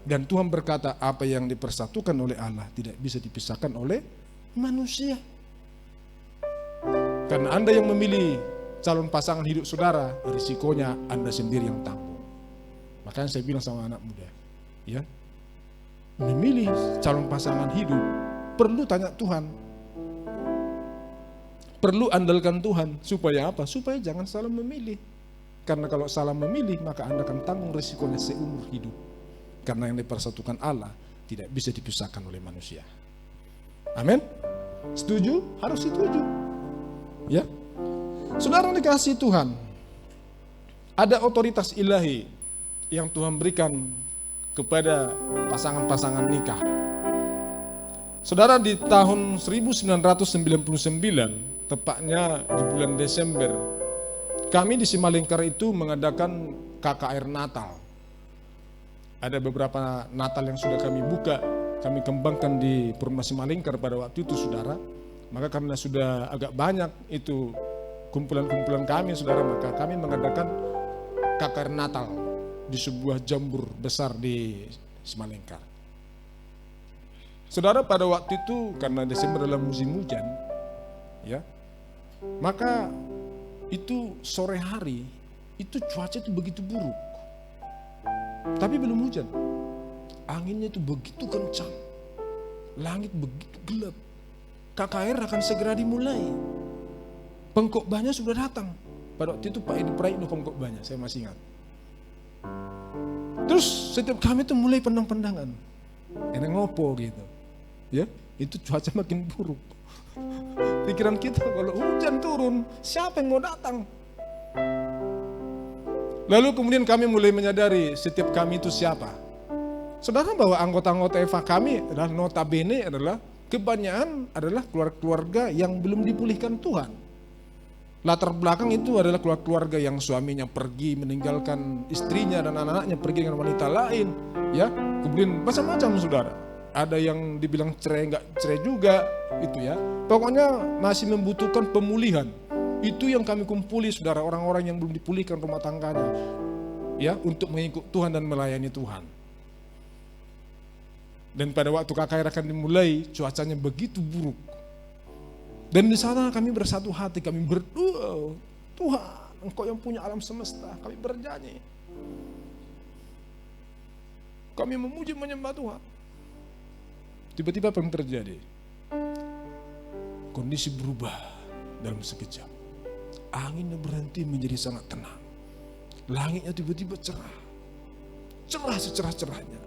Dan Tuhan berkata apa yang dipersatukan oleh Allah tidak bisa dipisahkan oleh manusia. Karena Anda yang memilih calon pasangan hidup saudara, risikonya Anda sendiri yang tanggung. Makanya saya bilang sama anak muda, ya, memilih calon pasangan hidup perlu tanya Tuhan, perlu andalkan Tuhan. Supaya apa? Supaya jangan salah memilih. Karena kalau salah memilih maka Anda akan tanggung risikonya seumur hidup. Karena yang dipersatukan Allah tidak bisa dipisahkan oleh manusia. Amin? Setuju? Harus setuju. Ya, saudara dikasih Tuhan, ada otoritas ilahi yang Tuhan berikan kepada pasangan-pasangan nikah. Saudara, di tahun 1999, tepatnya di bulan Desember, kami di Simalingkar itu mengadakan KKR Natal. Ada beberapa Natal yang sudah kami buka, kami kembangkan di Purma Simalingkar pada waktu itu saudara. Maka karena sudah agak banyak itu kumpulan-kumpulan kami saudara, maka kami mengadakan KKR Natal di sebuah jambur besar di Simalingkar. Saudara, pada waktu itu karena Desember adalah musim hujan, ya, maka itu sore hari itu cuaca itu begitu buruk, tapi belum hujan. Anginnya itu begitu kencang, langit begitu gelap. KKR akan segera dimulai. Pengkhotbahnya sudah datang. Pada waktu itu Pak Edi Praitno pengkhotbahnya, saya masih ingat. Terus setiap kami itu mulai pendang-pendangan, enak ngopo gitu, ya, itu cuaca makin buruk. Pikiran kita kalau hujan turun, siapa yang mau datang? Lalu kemudian kami mulai menyadari setiap kami itu siapa. Saudara, bahwa anggota-anggota Eva kami adalah notabene adalah kebanyakan adalah keluarga yang belum dipulihkan Tuhan. Latar belakang itu adalah keluarga yang suaminya pergi meninggalkan istrinya dan anak-anaknya pergi dengan wanita lain, ya. Kemudian macam-macam saudara. Ada yang dibilang cerai, nggak cerai juga, itu ya. Pokoknya masih membutuhkan pemulihan. Itu yang kami kumpuli saudara, orang-orang yang belum dipulihkan rumah tangganya, ya, untuk mengikut Tuhan dan melayani Tuhan. Dan pada waktu KKR akan dimulai, cuacanya begitu buruk. Dan di sana kami bersatu hati, kami berdoa, Tuhan, Engkau yang punya alam semesta, kami bernyanyi. Kami memuji menyembah Tuhan. Tiba-tiba apa yang terjadi? Kondisi berubah dalam sekejap. Anginnya berhenti menjadi sangat tenang. Langitnya tiba-tiba cerah. Cerah secerah-cerahnya.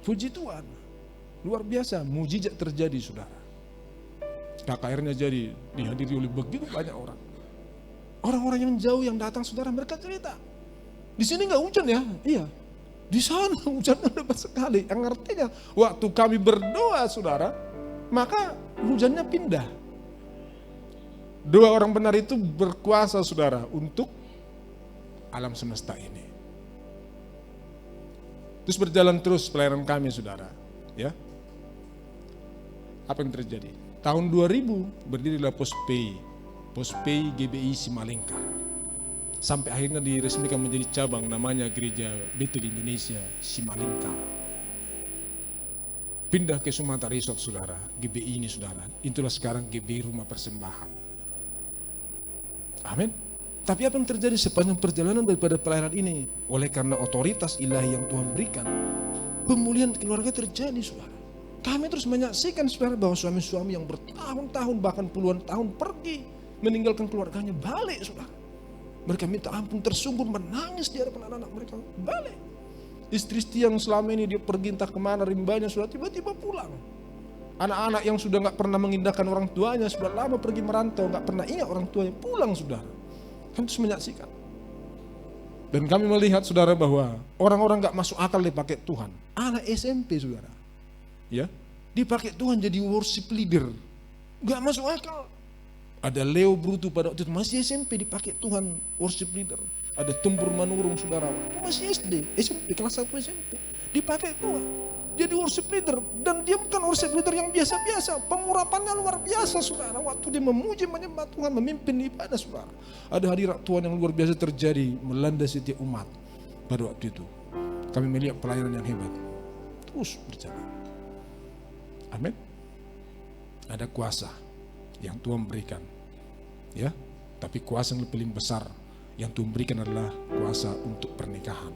Puji Tuhan. Luar biasa, mujizat terjadi saudara. KKR-nya jadi dihadiri oleh begitu banyak orang. Orang-orang yang jauh yang datang saudara, mereka cerita. Di sini nggak hujan ya? Iya. Di sana hujannya lebat sekali. Yang artinya waktu kami berdoa saudara, maka hujannya pindah. Doa orang benar itu berkuasa saudara untuk alam semesta ini. Terus berjalan terus pelayanan kami saudara, ya. Apa yang terjadi? Tahun 2000 berdirilah Pospei GBI Simalingkar. Sampai akhirnya diresmikan menjadi cabang namanya Gereja Betel Indonesia Simalingkar. Pindah ke Sumatera Resort saudara, GBI ini saudara. Itulah sekarang GBI Rumah Persembahan. Amin. Tapi apa yang terjadi sepanjang perjalanan daripada pelayanan ini? Oleh karena otoritas ilahi yang Tuhan berikan, pemulihan keluarga terjadi saudara. Kami terus menyaksikan saudara bahwa suami-suami yang bertahun-tahun bahkan puluhan tahun pergi meninggalkan keluarganya balik saudara. Mereka minta ampun, tersungkur, menangis di hadapan anak-anak mereka, balik. Istri-istri yang selama ini dia pergi entah kemana rimbanya sudah tiba-tiba pulang. Anak-anak yang sudah gak pernah mengindahkan orang tuanya, sudah lama pergi merantau, gak pernah ingat orang tuanya, pulang saudara. Kami terus menyaksikan. Dan kami melihat saudara bahwa orang-orang gak masuk akal dipakai Tuhan. Anak SMP saudara, ya, dipakai Tuhan jadi worship leader. Gak masuk akal. Ada Leo Brutu pada waktu itu masih SMP dipakai Tuhan worship leader. Ada Tumpur Manurung saudara, masih SD, SMP, kelas 1 SMP. Dipakai Tuhan jadi worship leader. Dan dia bukan worship leader yang biasa-biasa. Pengurapannya luar biasa saudara. Waktu dia memuji menyembah Tuhan, memimpin ibadah saudara. Ada hadirat Tuhan yang luar biasa terjadi melanda setiap umat. Pada waktu itu kami melihat pelayanan yang hebat. Terus berjalan. Amin. Ada kuasa yang Tuhan berikan, ya. Tapi kuasa yang paling besar yang Tuhan berikan adalah kuasa untuk pernikahan.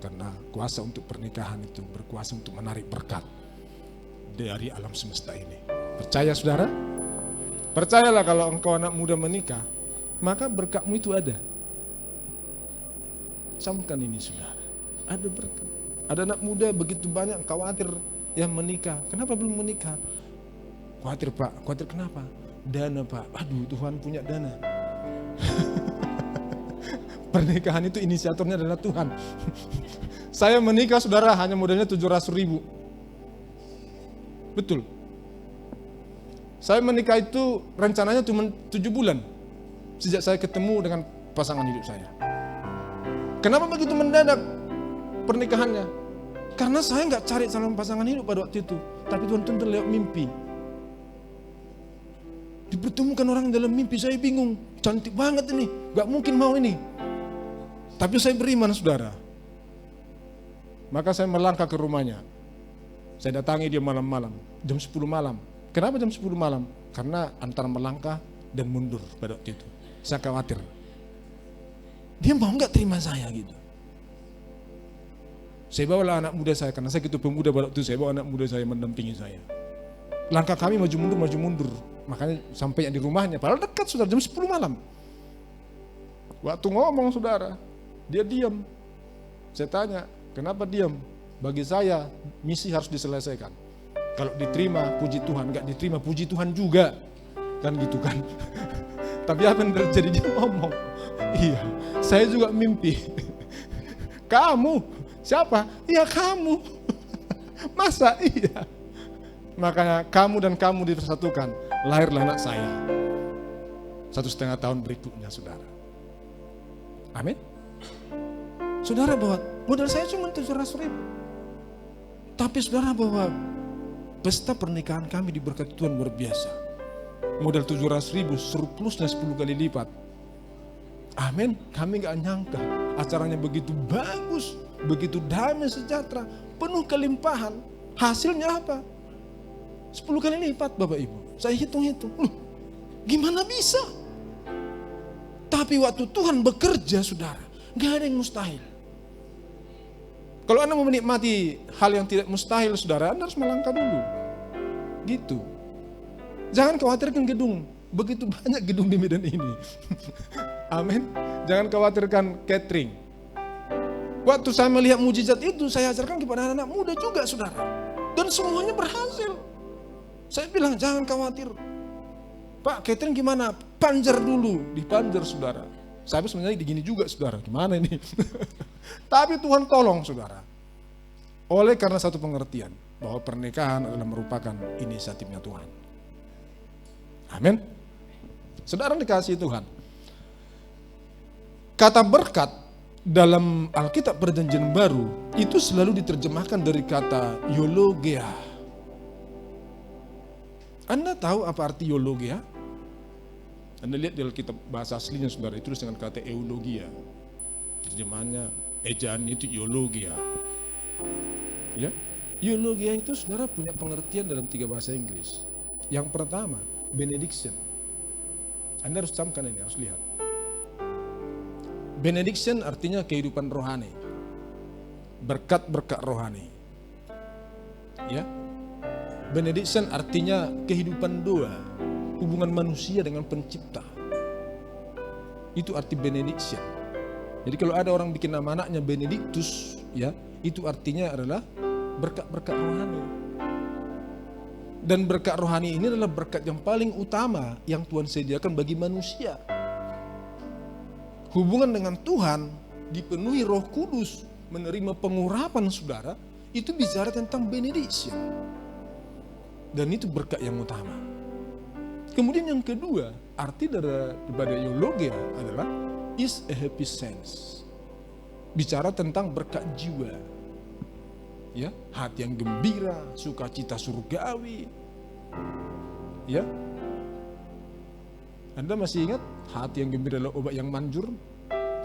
Karena kuasa untuk pernikahan itu berkuasa untuk menarik berkat dari alam semesta ini. Percaya saudara? Percayalah kalau engkau anak muda menikah, maka berkatmu itu ada. Camkan ini saudara, ada berkat. Ada anak muda begitu banyak khawatir yang menikah. Kenapa belum menikah? Khawatir Pak, khawatir kenapa? Dana Pak, aduh Tuhan punya dana. Pernikahan itu inisiatornya adalah Tuhan. Saya menikah saudara hanya modalnya 700.000. Betul. Saya menikah itu rencananya cuma 7 bulan. Sejak saya ketemu dengan pasangan hidup saya. Kenapa begitu mendadak pernikahannya? Karena saya nggak cari calon pasangan hidup pada waktu itu. Tapi Tuhan tuntun lewat mimpi. Dipertemukan orang dalam mimpi, saya bingung. Cantik banget ini, gak mungkin mau ini. Tapi saya beriman saudara. Maka saya melangkah ke rumahnya. Saya datangi dia malam-malam, jam 10 malam. Kenapa jam 10 malam? Karena antara melangkah dan mundur pada waktu itu. Saya khawatir. Dia mau gak terima saya gitu. Saya bawalah anak muda saya, karena saya gitu pemuda pada waktu itu. Saya bawa anak muda saya mendampingi saya. Langkah kami maju mundur. Makanya sampai di rumahnya, padahal dekat saudara, jam 10 malam. Waktu ngomong saudara, dia diam. Saya tanya, kenapa diam? Bagi saya, misi harus diselesaikan. Kalau diterima, puji Tuhan. Enggak diterima, puji Tuhan juga. Kan gitu kan. Tapi apa yang terjadi? Dia ngomong, Iya, saya juga mimpi. Kamu, siapa? Iya kamu. Masa iya? Makanya kamu dan kamu dipersatukan, lahirlah anak saya. 1,5 tahun berikutnya, saudara. Amin. Saudara, bahwa modal saya cuma 700.000. Tapi saudara, bahwa pesta pernikahan kami diberkati Tuhan luar biasa. Modal 700.000, surplusnya 10 kali lipat. Amin. Kami gak nyangka acaranya begitu bagus, begitu damai sejahtera, penuh kelimpahan. Hasilnya apa? 10 kali lipat, Bapak Ibu. Saya hitung-hitung. Gimana bisa? Tapi waktu Tuhan bekerja, saudara, gak ada yang mustahil. Kalau Anda mau menikmati hal yang tidak mustahil, saudara, Anda harus melangkah dulu. Gitu. Jangan khawatirkan gedung. Begitu banyak gedung di Medan ini. Amin. Jangan khawatirkan catering. Waktu saya melihat mujizat itu, saya ajarkan kepada anak-anak muda juga, saudara. Dan semuanya berhasil. Saya bilang, jangan khawatir. Pak, catering gimana? Panjar dulu. Dipanjar, saudara. Saya sebenarnya digini juga, saudara. Gimana ini? Tapi Tuhan tolong, saudara. Oleh karena satu pengertian, bahwa pernikahan adalah merupakan inisiatifnya Tuhan. Amin. Saudara dikasihi Tuhan. Kata berkat dalam Alkitab Perjanjian Baru itu selalu diterjemahkan dari kata eulogia. Anda tahu apa arti eulogia? Anda lihat di Alkitab bahasa aslinya, saudara, itu dengan kata eulogia. Terjemahannya ejaan itu eulogia. Ya, eulogia itu, saudara, punya pengertian dalam 3 bahasa Inggris. Yang pertama, benediction. Anda harus camkan ini, harus lihat. Benediction artinya kehidupan rohani. Berkat-berkat rohani. Ya. Benediction artinya kehidupan doa, hubungan manusia dengan pencipta. Itu arti benediction. Jadi kalau ada orang bikin nama anaknya Benedictus, ya, itu artinya adalah berkat-berkat rohani. Dan berkat rohani ini adalah berkat yang paling utama yang Tuhan sediakan bagi manusia. Hubungan dengan Tuhan dipenuhi Roh Kudus, menerima pengurapan, saudara, itu bicara tentang benediction. Dan itu berkat yang utama. Kemudian yang kedua, arti daripada eulogia adalah is a happy sense. Bicara tentang berkat jiwa. Ya, hati yang gembira, sukacita surgawi. Ya. Anda masih ingat hati yang gembira adalah obat yang manjur?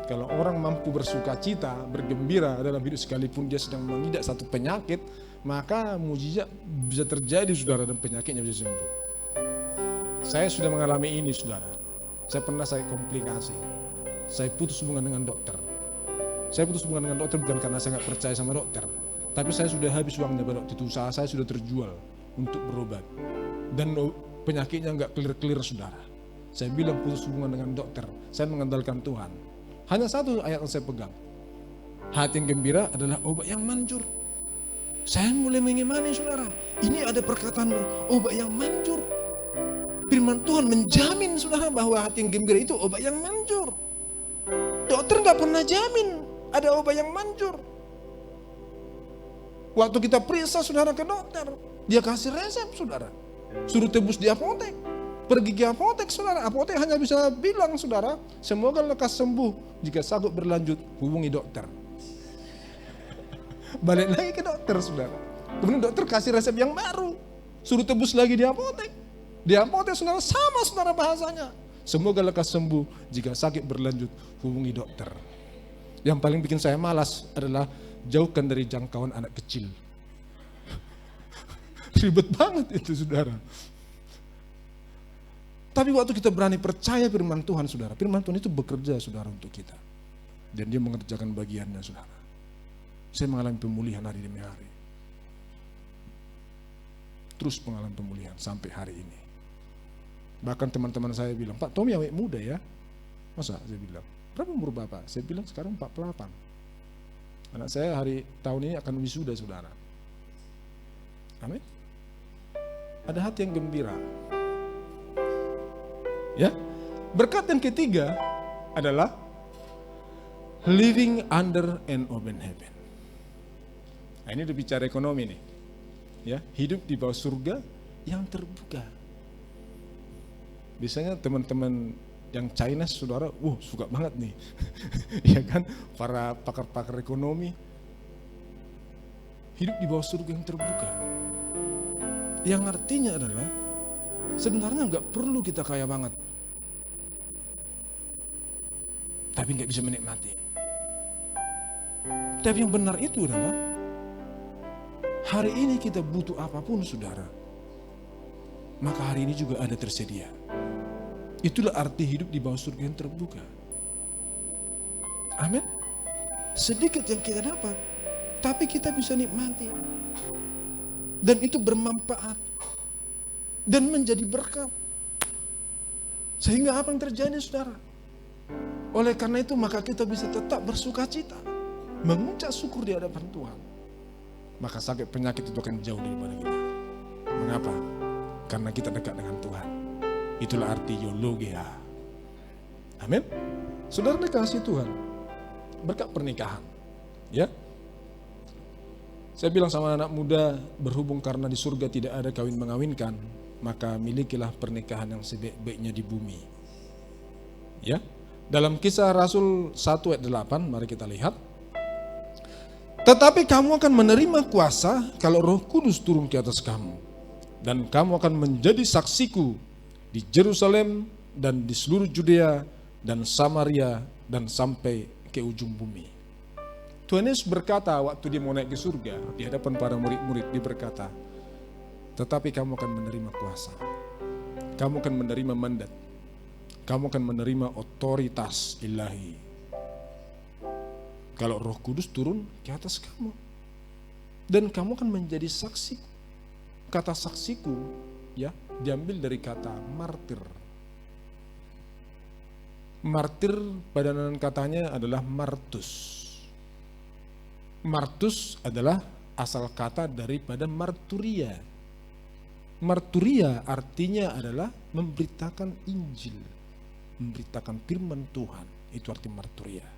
Kalau orang mampu bersukacita, bergembira dalam hidup sekalipun dia sedang mengidap satu penyakit, maka mujizat bisa terjadi, saudara, dan penyakitnya bisa sembuh. Saya sudah mengalami ini, saudara. Saya pernah komplikasi. Saya putus hubungan dengan dokter. Saya putus hubungan dengan dokter bukan karena saya nggak percaya sama dokter, tapi saya sudah habis uangnya pada waktu itu. Usaha saya sudah terjual untuk berobat, dan penyakitnya nggak clear, saudara. Saya bilang putus hubungan dengan dokter. Saya mengandalkan Tuhan. Hanya satu ayat yang saya pegang. Hati yang gembira adalah obat yang manjur. Saya mulai mengimani, saudara. Ini ada perkataan obat yang manjur. Firman Tuhan menjamin, saudara, bahwa hati yang gembira itu obat yang manjur. Dokter nggak pernah jamin ada obat yang manjur. Waktu kita periksa, saudara, ke dokter, dia kasih resep, saudara. Suruh tebus di apotek. Pergi ke apotek, saudara. Apotek hanya bisa bilang, saudara, semoga lekas sembuh. Jika sanggup berlanjut, hubungi dokter. Balik lagi ke dokter, saudara. Kemudian dokter kasih resep yang baru. Suruh tebus lagi di apotek. Di apotek, saudara, sama, saudara, bahasanya. Semoga lekas sembuh. Jika sakit berlanjut, hubungi dokter. Yang paling bikin saya malas adalah jauhkan dari jangkauan anak kecil. Ribet banget itu, saudara. Tapi waktu kita berani percaya firman Tuhan, saudara, firman Tuhan itu bekerja, saudara, untuk kita. Dan dia mengerjakan bagiannya, saudara. Saya mengalami pemulihan hari demi hari. Terus mengalami pemulihan sampai hari ini. Bahkan teman-teman saya bilang, Pak Tommy awet muda ya. Masa? Saya bilang, berapa umur Bapak? Saya bilang sekarang 48. Anak saya tahun ini akan wisuda, saudara. Amin. Ada hati yang gembira. Ya, berkat yang ketiga adalah Living under an open heaven. Nah, ini udah bicara ekonomi nih. Ya, hidup di bawah surga yang terbuka. Biasanya teman-teman yang Chinese, saudara, suka banget nih. Ya kan, para pakar-pakar ekonomi. Hidup di bawah surga yang terbuka. Yang artinya adalah, sebenarnya nggak perlu kita kaya banget. Tapi nggak bisa menikmati. Tapi yang benar itu adalah, hari ini kita butuh apapun saudara, maka hari ini juga ada tersedia. Itulah arti hidup di bawah surga yang terbuka. Amin. Sedikit yang kita dapat, tapi kita bisa nikmati. Dan itu bermanfaat. Dan menjadi berkat. Sehingga apa yang terjadi saudara? Oleh karena itu maka kita bisa tetap bersuka cita. Mengucap syukur di hadapan Tuhan. Maka sakit penyakit itu akan jauh daripada kita. Mengapa? Karena kita dekat dengan Tuhan. Itulah arti eulogia. Amin. Saudara dikasih Tuhan berkat pernikahan. Ya. Saya bilang sama anak muda, berhubung karena di surga tidak ada kawin mengawinkan, maka milikilah pernikahan yang sebaik-baiknya di bumi. Ya. Dalam Kisah Rasul 1 ayat 8, mari kita lihat. Tetapi kamu akan menerima kuasa kalau Roh Kudus turun ke atas kamu. Dan kamu akan menjadi saksiku di Yerusalem dan di seluruh Judea dan Samaria dan sampai ke ujung bumi. Tuhan Yesus berkata waktu dia mau naik ke surga, di hadapan para murid-murid dia berkata, tetapi kamu akan menerima kuasa. Kamu akan menerima mandat. Kamu akan menerima otoritas ilahi. Kalau Roh Kudus turun ke atas kamu. Dan kamu akan menjadi saksi. Kata saksiku ya diambil dari kata martir. Martir padanan katanya adalah martus. Martus adalah asal kata daripada marturia. Marturia artinya adalah memberitakan Injil, memberitakan firman Tuhan. Itu arti marturia.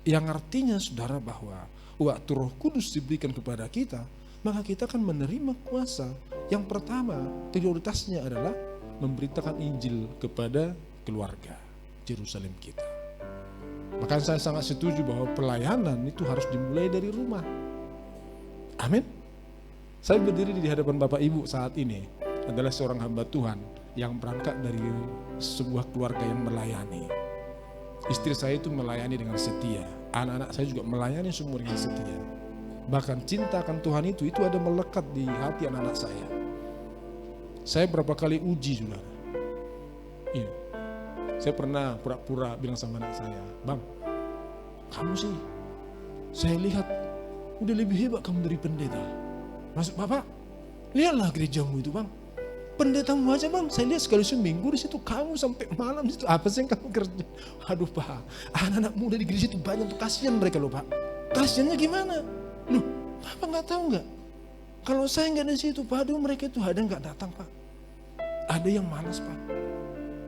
Yang artinya saudara bahwa waktu Roh Kudus diberikan kepada kita, maka kita akan menerima kuasa. Yang pertama, prioritasnya adalah memberitakan Injil kepada keluarga Yerusalem kita. Maka saya sangat setuju bahwa pelayanan itu harus dimulai dari rumah. Amin. Saya berdiri di hadapan Bapak Ibu saat ini adalah seorang hamba Tuhan yang berangkat dari sebuah keluarga yang melayani. Istri saya itu melayani dengan setia. Anak-anak saya juga melayani semua dengan setia. Bahkan cinta akan Tuhan itu ada melekat di hati anak-anak saya. Saya berapa kali uji saudara. Iya. Saya pernah pura-pura bilang sama anak saya, Bang, kamu sih, saya lihat udah lebih hebat kamu dari pendeta. Maksud Bapak, lihatlah gerejamu itu Bang. Pendetamu aja Bang, saya lihat sekali seminggu di situ kamu sampai malam di situ. Apa sih yang kamu kerja? Aduh Pak, anak-anak muda di gereja itu banyak tuh, kasihan mereka loh Pak. Kasihannya gimana? Loh, Bapak nggak tahu nggak? Kalau saya nggak di situ, Pak, aduh mereka itu ada nggak datang Pak. Ada yang malas Pak.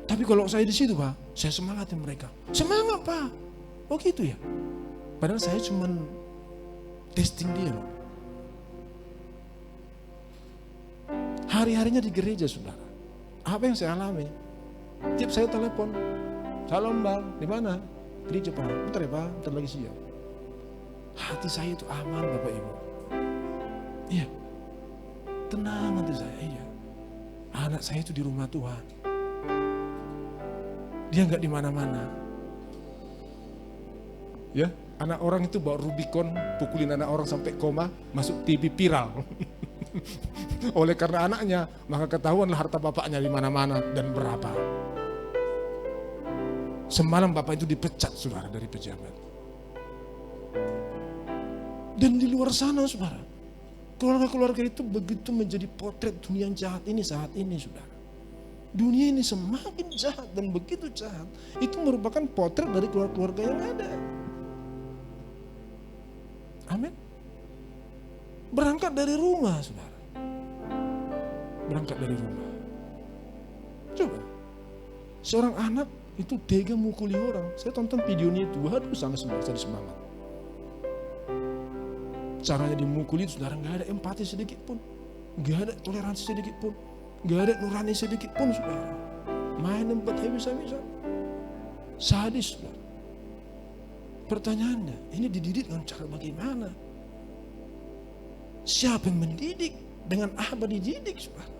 Tapi kalau saya di situ Pak, saya semangatin mereka. Semangat Pak. Oh gitu ya. Padahal saya cuma testing dia loh. Hari-harinya di gereja saudara. Apa yang saya alami? Tiap saya telepon, salam Bang, di mana? Gereja Pak. Bentar ya Pak, bentar lagi siap. Hati saya itu aman Bapak Ibu. Iya. Tenang hati saya, iya. Anak saya itu di rumah Tuhan. Dia nggak di mana-mana. Ya, anak orang itu bawa Rubicon, pukulin anak orang sampai koma, masuk TV viral. Oleh karena anaknya, maka ketahuanlah harta bapaknya di mana-mana dan berapa. Semalam bapak itu dipecat saudara dari pejabat. Dan di luar sana saudara, keluarga-keluarga itu begitu menjadi potret dunia yang jahat ini saat ini saudara. Dunia ini semakin jahat dan begitu jahat. Itu merupakan potret dari keluarga-keluarga yang ada. Amin. Berangkat dari rumah saudara. Berangkat dari rumah. Coba, seorang anak itu tega mukuli orang. Saya tonton videonya itu, waduh sangat semangat. Caranya dimukuli itu saudara, nggak ada empati sedikit pun, nggak ada toleransi sedikit pun, nggak ada nurani sedikit pun saudara. Main tempat habis-habisan, sadis saudara. Pertanyaannya, ini dididik dengan cara bagaimana? Siapa yang mendidik? Dengan apa dididik saudara?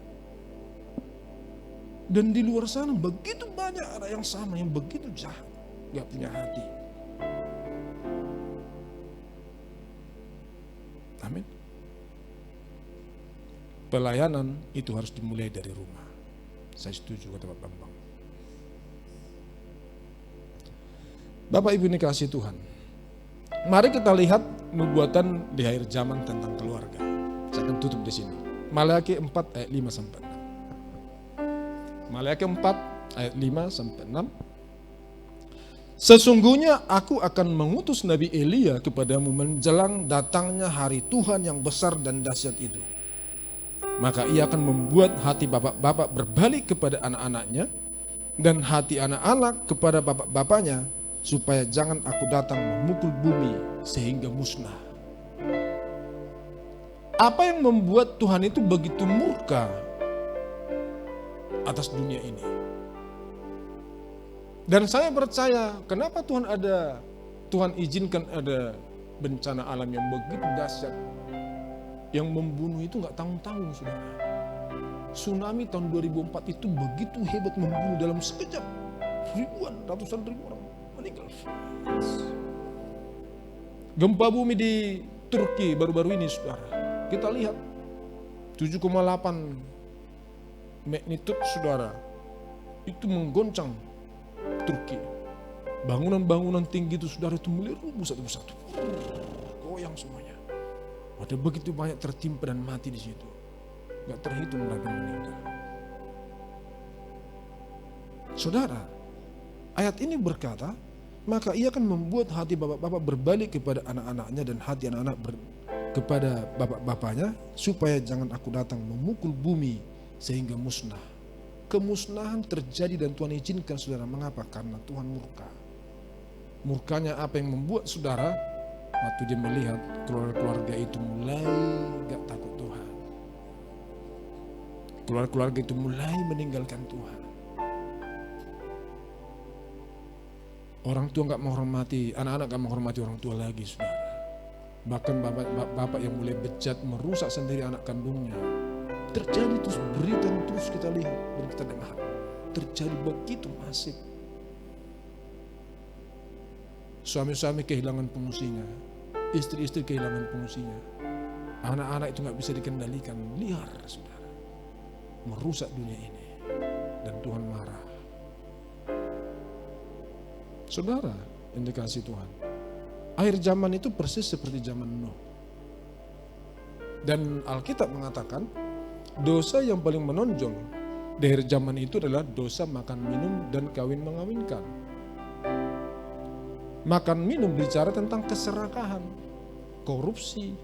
Dan di luar sana begitu banyak ada yang sama, yang begitu jahat, gak punya hati. Amin. Pelayanan itu harus dimulai dari rumah. Saya setuju kata Pak Bambang. Bapak Ibu ini kasih Tuhan. Mari kita lihat nubuatan di akhir zaman tentang keluarga. Saya akan tutup di sini. Maleakhi 4 ayat 5 sampai 6. Maleakhi 4 ayat 5 sampai 6. Sesungguhnya aku akan mengutus Nabi Elia kepadamu menjelang datangnya hari Tuhan yang besar dan dahsyat itu. Maka ia akan membuat hati bapak-bapak berbalik kepada anak-anaknya dan hati anak-anak kepada bapak-bapaknya, supaya jangan aku datang memukul bumi sehingga musnah. Apa yang membuat Tuhan itu begitu murka atas dunia ini? Dan saya percaya kenapa Tuhan izinkan ada bencana alam yang begitu dahsyat, yang membunuh itu gak tanggung-tanggung saudara. Tsunami tahun 2004 itu begitu hebat, membunuh dalam sekejap ratusan ribu orang meninggal. Gempa bumi di Turki baru-baru ini saudara, kita lihat 7,8 magnitude saudara, itu menggoncang Turki. Bangunan-bangunan tinggi itu saudara itu mulai rubuh satu persatu, goyang semuanya. Ada begitu banyak tertimpa dan mati di situ, gak terhitung berapa yang meninggal. Saudara, ayat ini berkata, maka ia akan membuat hati bapak-bapak berbalik kepada anak-anaknya dan hati anak-anak kepada bapak-bapaknya, supaya jangan aku datang memukul bumi sehingga musnah. Kemusnahan terjadi dan Tuhan izinkan saudara. Mengapa? Karena Tuhan murka. Murkanya apa yang membuat saudara, waktu dia melihat keluarga itu mulai gak takut Tuhan, keluarga itu mulai meninggalkan Tuhan. Orang tua gak menghormati, anak-anak gak menghormati orang tua lagi saudara. Bahkan bapak yang mulai bejat, merusak sendiri anak kandungnya. Terjadi terus, berita terus kita lihat dan kita dengar. Terjadi begitu masif. Suami-suami kehilangan fungsinya, istri-istri kehilangan fungsinya, anak-anak itu gak bisa dikendalikan, liar saudara, merusak dunia ini, dan Tuhan marah. Saudara yang dikasihi Tuhan, akhir zaman itu persis seperti zaman Nuh. Dan Alkitab mengatakan dosa yang paling menonjol di akhir zaman itu adalah dosa makan minum dan kawin mengawinkan. Makan minum bicara tentang keserakahan, korupsi,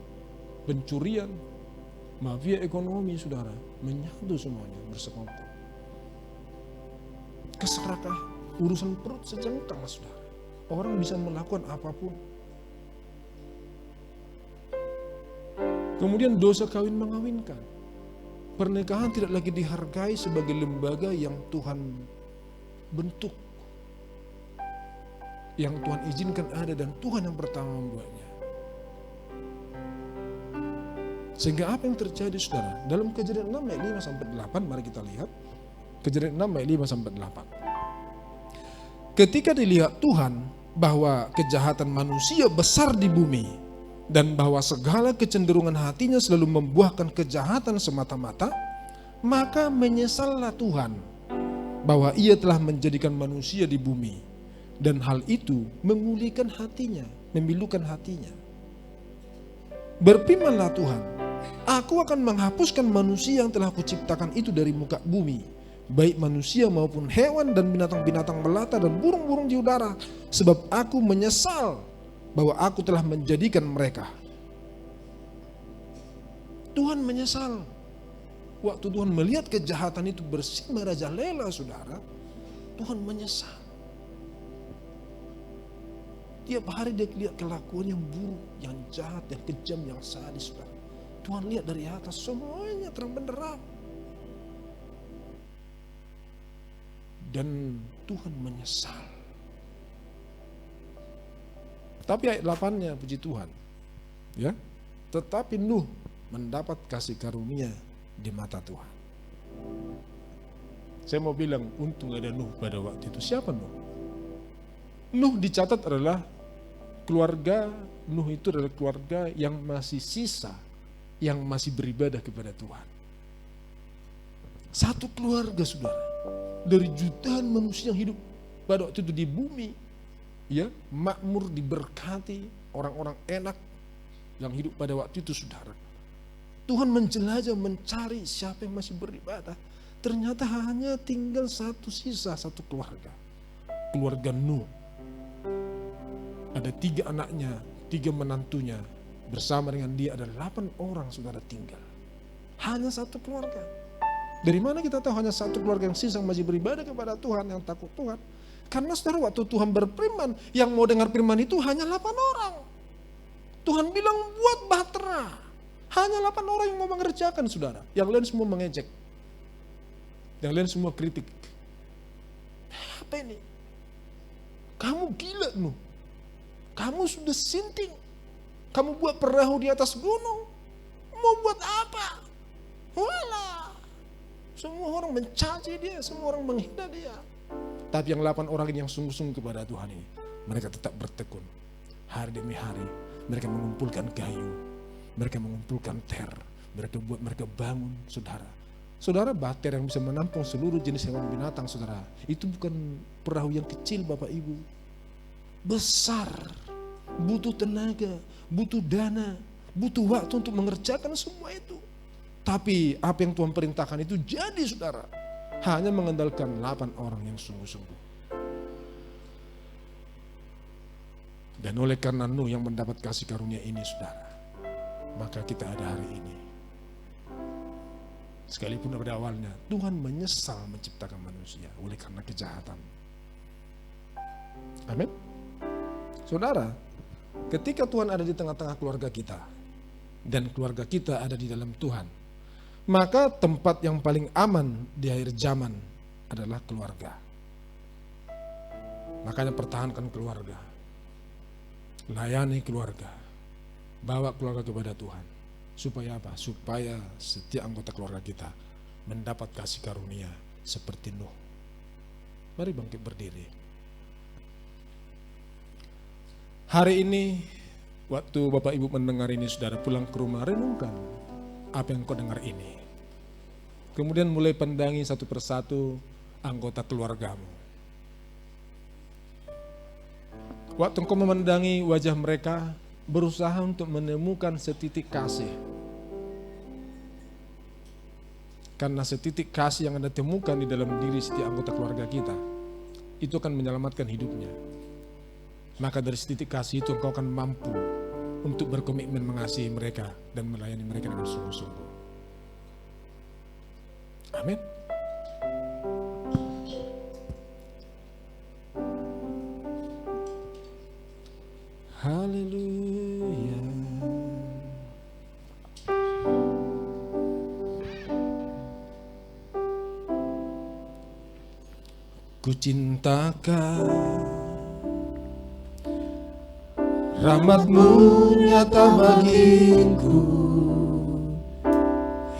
pencurian, mafia ekonomi saudara, menyatu semuanya bersekongkol. Keserakahan, urusan perut sejengkal saudara. Orang bisa melakukan apapun. Kemudian dosa kawin mengawinkan. Pernikahan tidak lagi dihargai sebagai lembaga yang Tuhan bentuk, yang Tuhan izinkan ada, dan Tuhan yang pertama membuatnya. Sehingga apa yang terjadi saudara? Dalam Kejadian 6 ayat 5 sampai 8, mari kita lihat. Kejadian 6 ayat 5 sampai 8. Ketika dilihat Tuhan bahwa kejahatan manusia besar di bumi, dan bahwa segala kecenderungan hatinya selalu membuahkan kejahatan semata-mata, maka menyesallah Tuhan bahwa ia telah menjadikan manusia di bumi, dan hal itu memulihkan hatinya, memilukan hatinya. Berfirmanlah Tuhan, aku akan menghapuskan manusia yang telah kuciptakan itu dari muka bumi, baik manusia maupun hewan dan binatang-binatang melata dan burung-burung di udara, sebab aku menyesal bahwa aku telah menjadikan mereka. Tuhan menyesal. Waktu Tuhan melihat kejahatan itu bersih merajalela saudara, Tuhan menyesal. Tiap hari dia lihat kelakuan yang buruk, yang jahat, yang kejam, yang sadis. Tuhan lihat dari atas semuanya terang benderang. Dan Tuhan menyesal. Tapi ayat 8-nya, puji Tuhan, ya, tetapi Nuh mendapat kasih karunia di mata Tuhan. Saya mau bilang, untung ada Nuh pada waktu itu. Siapa Nuh? Nuh dicatat adalah keluarga, Nuh itu adalah keluarga yang masih sisa, yang masih beribadah kepada Tuhan. Satu keluarga, saudara, dari jutaan manusia yang hidup pada waktu itu di bumi, ya, makmur, diberkati, orang-orang enak yang hidup pada waktu itu, saudara. Tuhan menjelajah, mencari siapa yang masih beribadah. Ternyata hanya tinggal satu sisa, satu keluarga. Keluarga Nuh. Ada 3 anaknya, 3 menantunya. Bersama dengan dia ada 8 orang, saudara, tinggal. Hanya satu keluarga. Dari mana kita tahu hanya satu keluarga yang sisa masih beribadah kepada Tuhan, yang takut Tuhan? Karena saudara, waktu Tuhan berfirman, yang mau dengar firman itu hanya 8 orang. Tuhan bilang buat bahtera. Hanya 8 orang yang mau mengerjakan, saudara. Yang lain semua mengejek. Yang lain semua kritik. Apa ini? Kamu gila, Nuh. Kamu sudah sinting. Kamu buat perahu di atas gunung. Mau buat apa? Walah. Semua orang mencaci dia, semua orang menghina dia. Tapi yang 8 orang ini yang sungguh-sungguh kepada Tuhan ini, mereka tetap bertekun. Hari demi hari, mereka mengumpulkan kayu, mereka mengumpulkan ter, mereka bangun, saudara. Saudara, bahtera yang bisa menampung seluruh jenis hewan binatang, saudara, itu bukan perahu yang kecil, Bapak Ibu. Besar, butuh tenaga, butuh dana, butuh waktu untuk mengerjakan semua itu. Tapi apa yang Tuhan perintahkan itu jadi, saudara. Hanya mengandalkan 8 orang yang sungguh-sungguh. Dan oleh karena Nuh yang mendapat kasih karunia ini, saudara, maka kita ada hari ini. Sekalipun pada awalnya Tuhan menyesal menciptakan manusia oleh karena kejahatan. Amin. Saudara, ketika Tuhan ada di tengah-tengah keluarga kita dan keluarga kita ada di dalam Tuhan, maka tempat yang paling aman di akhir zaman adalah keluarga. Makanya pertahankan keluarga. Layani keluarga. Bawa keluarga kepada Tuhan. Supaya apa? Supaya setiap anggota keluarga kita mendapat kasih karunia seperti Nuh. Mari bangkit berdiri. Hari ini, waktu Bapak Ibu mendengar ini, saudara pulang ke rumah, renungkan apa yang kau dengar ini. Kemudian mulai pandangi satu persatu anggota keluargamu. Waktu engkau memandangi wajah mereka, berusaha untuk menemukan setitik kasih. Karena setitik kasih yang Anda temukan di dalam diri setiap anggota keluarga kita, itu akan menyelamatkan hidupnya. Maka dari setitik kasih itu engkau akan mampu untuk berkomitmen mengasihi mereka dan melayani mereka dengan sungguh-sungguh. Amin. Haleluya. Ku cintakan rahmat-Mu nyata bagiku,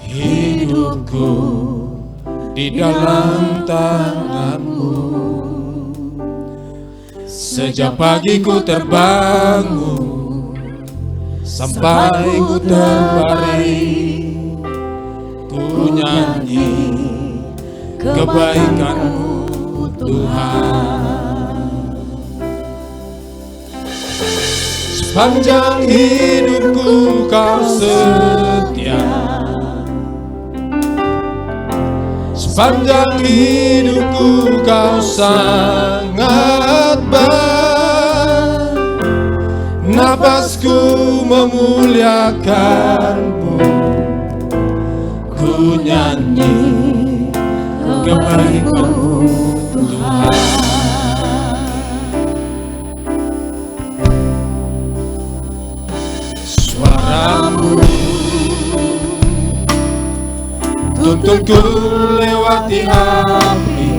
hidupku di dalam tangan-Mu. Sejak pagi ku terbangun sampai ku terbaring, ku nyanyi kebaikan-Mu Tuhan. Sepanjang hidupku Kau setia, sepanjang hidupku Kau sangat baik. Napasku memuliakan-Mu, ku nyanyi kebaikan-Mu Tuhan. ku lewati api,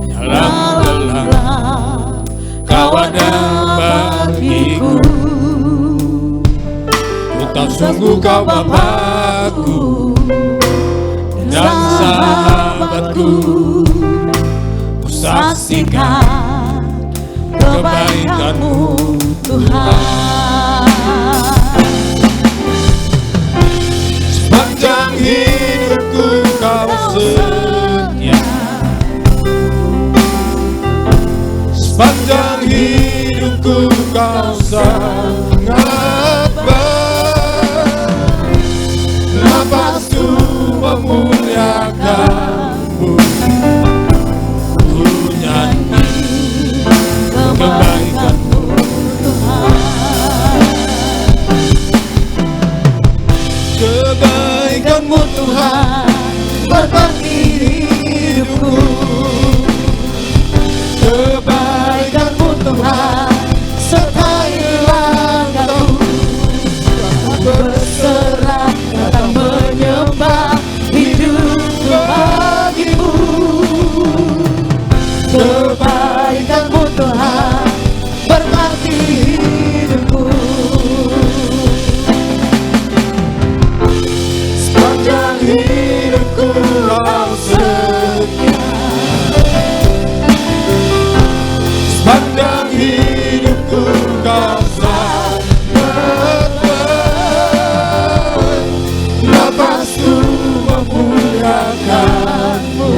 dalam gelap Kau ada bagiku. Ku tahu sungguh Kau Bapakku dan sahabatku. Ku saksikan kebaikan-Mu Tuhan. Sepanjang hidupku Kau setia, sepanjang hidupku Kau sangat baik. Nafasku memuliakan-Mu, ku nyanyi kebaikan-Mu Tuhan. Kebaikan-Mu Tuhan berkati hidupku. Kebaikan-Mu Tuhan sertai langkahku. Berserah datang menyembah hidupku bagimu. Kebaikan-Mu Tuhan berkati hidupku. Sepanjang hidupku Kau setia, sepanjang hidupku Kau sangat baik. Nafasku memuliakan-Mu,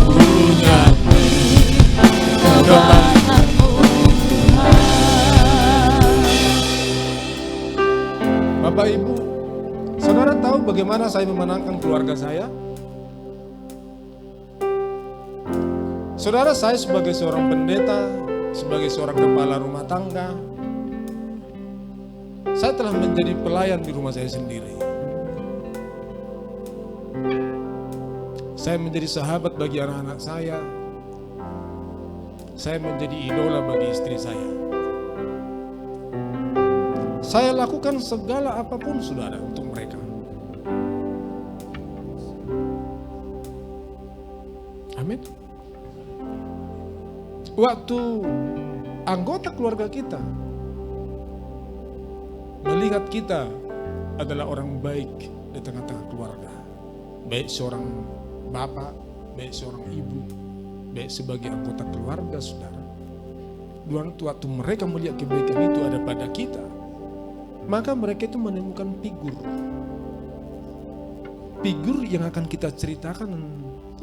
ku nyanyi kebaikan-Mu Tuhan. Bapak Ibu, saudara tahu bagaimana saya memenangkan keluarga saya? Saudara, saya sebagai seorang pendeta, sebagai seorang kepala rumah tangga, saya telah menjadi pelayan di rumah saya sendiri. Saya menjadi sahabat bagi anak-anak saya. Saya menjadi idola bagi istri saya. Saya lakukan segala apapun, saudara, untuk mereka. Amin. Waktu anggota keluarga kita melihat kita adalah orang baik di tengah-tengah keluarga, baik seorang bapak, baik seorang ibu, baik sebagai anggota keluarga, saudara. Waktu mereka melihat kebaikan itu ada pada kita, maka mereka itu menemukan figur yang akan kita ceritakan,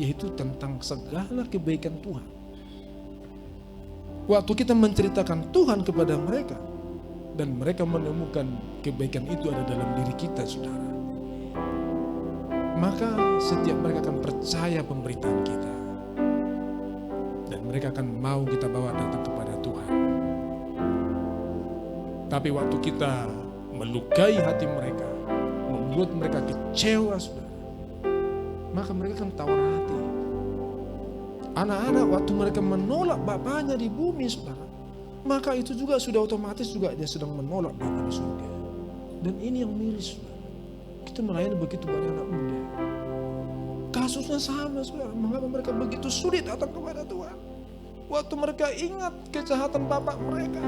yaitu tentang segala kebaikan Tuhan. Waktu kita menceritakan Tuhan kepada mereka, dan mereka menemukan kebaikan itu ada dalam diri kita, saudara, maka setiap mereka akan percaya pemberitaan kita, dan mereka akan mau kita bawa datang kepada Tuhan. Tapi waktu kita melukai hati mereka, membuat mereka kecewa, saudara, maka mereka akan tawar hati. Anak-anak waktu mereka menolak bapaknya di bumi, saudara, maka itu juga sudah otomatis juga dia sedang menolak Bapa di surga. Dan ini yang miris, saudara. Kita melayani begitu banyak anak muda. Kasusnya sama, saudara. Mengapa mereka begitu sulit datang kepada Tuhan? Waktu mereka ingat kejahatan bapak mereka,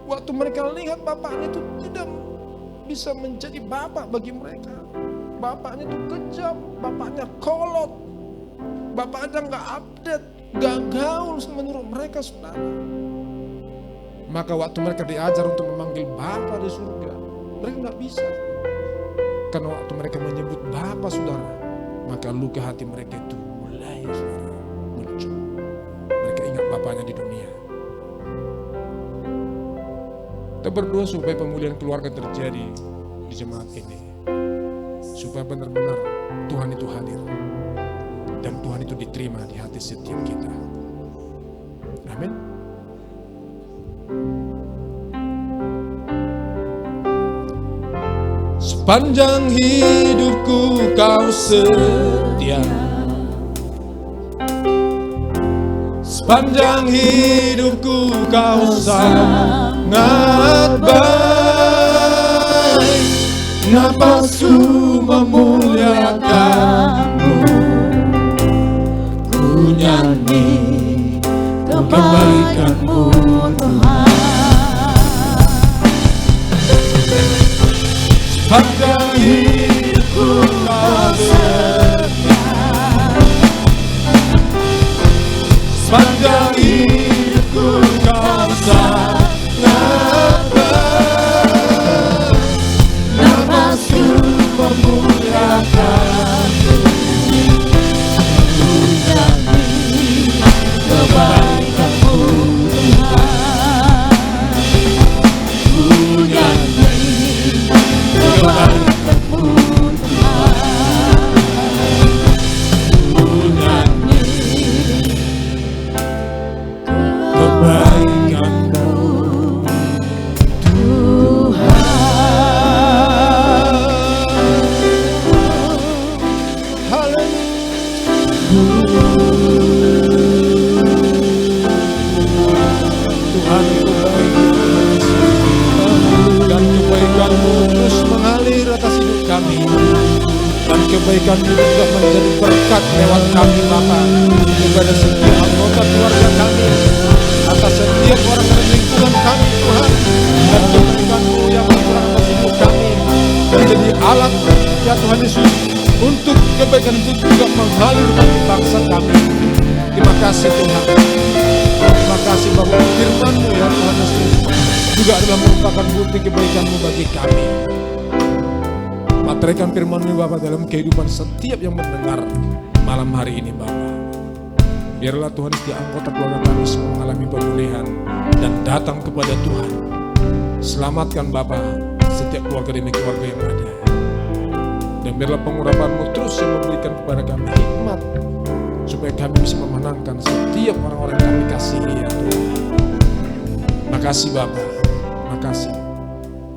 waktu mereka lihat bapaknya itu tidak bisa menjadi bapak bagi mereka, bapaknya itu kejam, bapaknya kolot, bapaknya nggak update, nggak gaul menurut mereka, saudara. Maka waktu mereka diajar untuk memanggil Bapa di surga, mereka nggak bisa. Karena waktu mereka menyebut Bapa, saudara, maka luka hati mereka itu mulai, saudara, muncul. Mereka ingat Bapaknya di dunia. Kita berdoa supaya pemulihan keluarga terjadi di jemaat ini, supaya benar-benar Tuhan itu hadir dan Tuhan itu diterima di hati setiap kita. Amin. Sepanjang hidupku Kau setia, sepanjang hidupku Kau sangat baik. nafasku memuliakanmu, ku nyanyi kebaikanmu Tuhan. Sepanjang hidupku kau setia, sepanjang hidupku kau sangat baik. Nafasku memuliakanmu, ku nyanyi kebaikanmu Tuhan. Ku nyanyi kebaikanmu Tuhan. Ku nyanyi kebaikanmu Tuhan, dan kebaikanmu terus mengalir atas hidup kami, dan kebaikanmu juga menjadi berkat lewat kami Bapa kepada setiap anggota keluarga kami, atas setiap orang dalam lingkungan kami Tuhan, dan kebaikanmu yang berkurang atas hidup kami menjadi alat ya Tuhan Yesus untuk kebaikan itu juga mengalir bagi bangsa kami. Terima kasih Tuhan. Terima kasih Bapak, firman-Mu ya Tuhan Yesus juga adalah merupakan bukti kebaikan-Mu bagi kami. Materaikan firman-Mu Bapak dalam kehidupan setiap yang mendengar malam hari ini Bapak. Biarlah Tuhan setiap anggota keluarga kami semua mengalami pemulihan dan datang kepada Tuhan. Selamatkan Bapak setiap keluarga demi keluarga yang ada. Dan biarlah pengurapan-Mu terus yang memberikan kepada kami hikmat, supaya kami bisa memenangkan setiap orang-orang yang kami kasihi ya Tuhan. Makasih Bapa, makasih.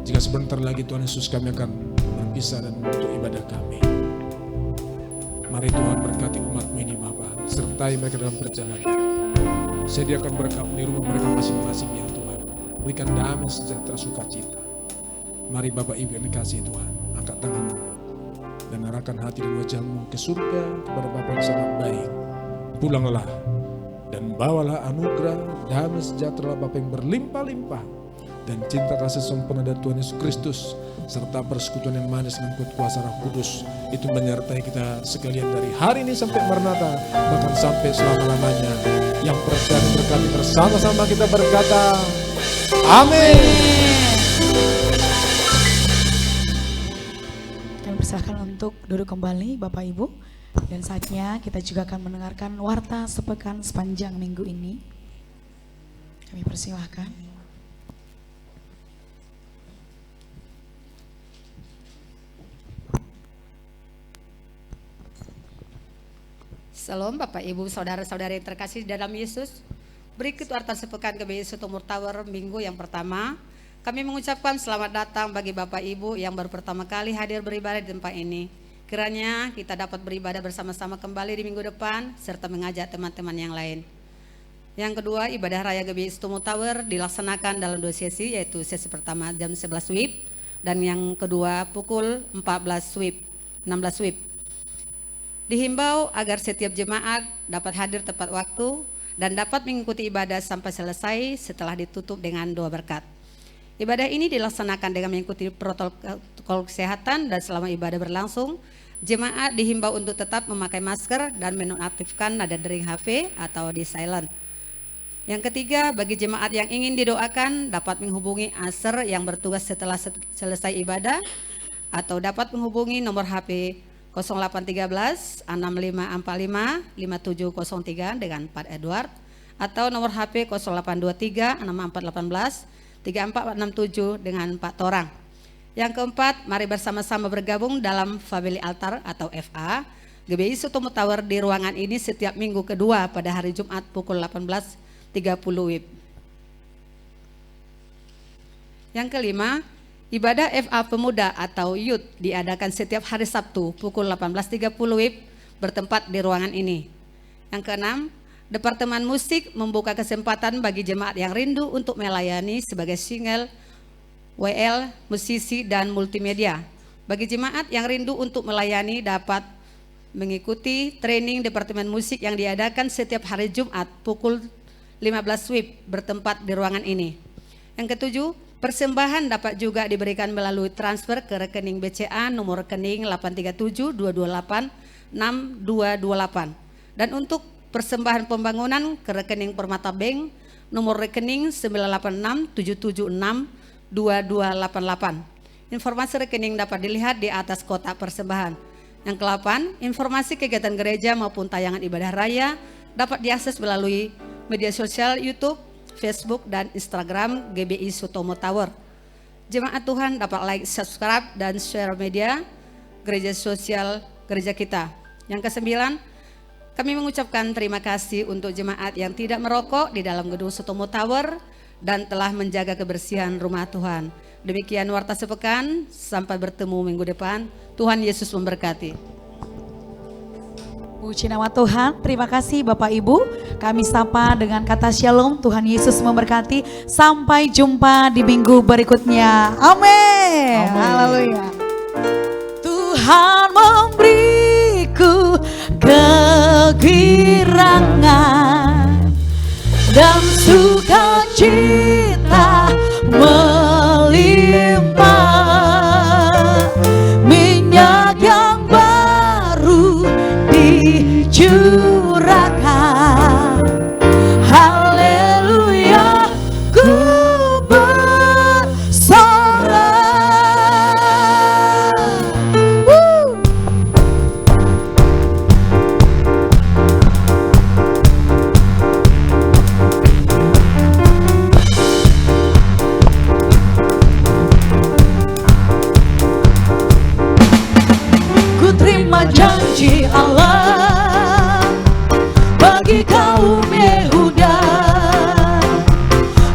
Jika sebentar lagi Tuhan Yesus kami akan berpisah dan untuk ibadah kami. Mari Tuhan berkati umat-Mu ini Bapa, sertai mereka dalam perjalanan. Sediakan berkat di rumah mereka masing-masing ya Tuhan. Berikan damai sejahtera sukacita. Mari Bapak Ibu yang dikasihi Tuhan, angkat tangan-Mu dan arahkan hati dan wajah-Mu ke surga kepada Bapa yang sangat baik. Pulanglah dan bawalah anugerah damai sejahtera Bapa yang berlimpah-limpah dan cinta kasih sempurna dari Tuhan Yesus Kristus serta persekutuan yang manis dengan kuasa Roh Kudus itu menyertai kita sekalian dari hari ini sampai Maranatha, bahkan sampai selama-lamanya. Yang percaya berkati bersama-sama kita berkata amin. Persilahkan untuk duduk kembali Bapak Ibu. Dan saatnya kita juga akan mendengarkan warta sepekan sepanjang minggu ini. Kami persilahkan. Salam Bapak Ibu Saudara-saudari yang terkasih dalam Yesus. Berikut warta sepekan GBI Sutomor Tower minggu yang pertama. Kami mengucapkan selamat datang bagi Bapak Ibu yang baru pertama kali hadir beribadah di tempat ini. Kiranya kita dapat beribadah bersama-sama kembali di minggu depan serta mengajak teman-teman yang lain. Yang kedua, ibadah raya GBI Sutomor Tower dilaksanakan dalam 2 sesi, yaitu sesi pertama jam 11 WIB dan yang kedua pukul 16 WIB. Dihimbau agar setiap jemaat dapat hadir tepat waktu dan dapat mengikuti ibadah sampai selesai setelah ditutup dengan doa berkat. Ibadah ini dilaksanakan dengan mengikuti protokol kesehatan dan selama ibadah berlangsung, jemaat dihimbau untuk tetap memakai masker dan menonaktifkan nada dering HP atau di silent. Yang ketiga, bagi jemaat yang ingin didoakan dapat menghubungi ASER yang bertugas setelah selesai ibadah atau dapat menghubungi nomor HP 0813 6545 5703 dengan Pak Edward atau nomor HP 0823 6418 3467 dengan Pak Torang. Yang keempat, mari bersama-sama bergabung dalam Family Altar atau FA GBI Sutomor Tower di ruangan ini setiap minggu kedua pada hari Jumat pukul 18.30 WIB. Yang kelima, ibadah FA Pemuda atau Youth diadakan setiap hari Sabtu pukul 18.30 WIB bertempat di ruangan ini. Yang keenam, Departemen Musik membuka kesempatan bagi jemaat yang rindu untuk melayani sebagai single, WL, musisi, dan multimedia. Bagi jemaat yang rindu untuk melayani dapat mengikuti training Departemen Musik yang diadakan setiap hari Jumat pukul 15 WIB bertempat di ruangan ini. Yang ketujuh, persembahan dapat juga diberikan melalui transfer ke rekening BCA nomor rekening 837-228-6228. Dan untuk persembahan pembangunan ke rekening Permata Bank nomor rekening 986-776-2288. Informasi rekening dapat dilihat di atas kotak persembahan. Yang ke-8, informasi kegiatan gereja maupun tayangan ibadah raya dapat diakses melalui media sosial YouTube, Facebook, dan Instagram GBI Sutomo Tower. Jemaat Tuhan dapat like, subscribe, dan share media gereja sosial gereja kita. Yang ke-9, kami mengucapkan terima kasih untuk jemaat yang tidak merokok di dalam gedung Sutomo Tower dan telah menjaga kebersihan rumah Tuhan. Demikian warta sepekan, sampai bertemu minggu depan. Tuhan Yesus memberkati. Puji nama Tuhan, terima kasih Bapak Ibu. Kami sapa dengan kata shalom, Tuhan Yesus memberkati. Sampai jumpa di minggu berikutnya. Amin. Haleluya. Tuhan memberiku kegirangan dan sukacita melimpah, minyak yang baru dicurahkan. Haleluya, ku bersorak. Ku terima janji Allah bagi kaum Yehuda,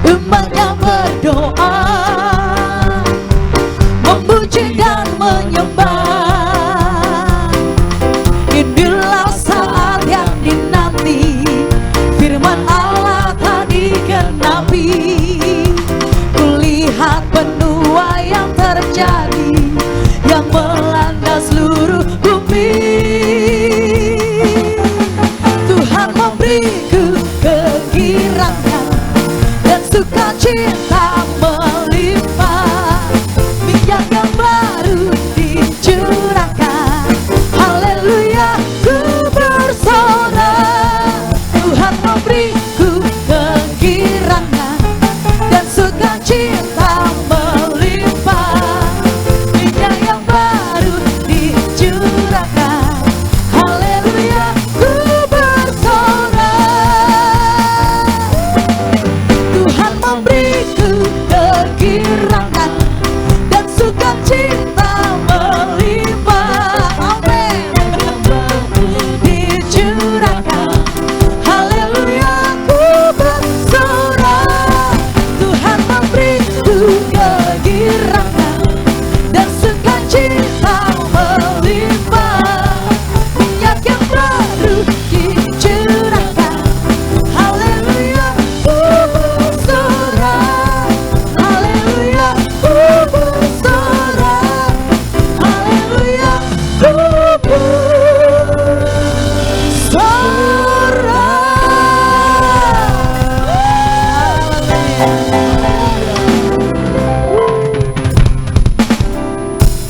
umatnya berdoa, memuji dan menyembah. Inilah saat yang dinanti, firman Allah tak digenapi. Kulihat penuaian terjadi yang melanda seluruh bumi. Tuhan memberiku kegirangan dan sukacita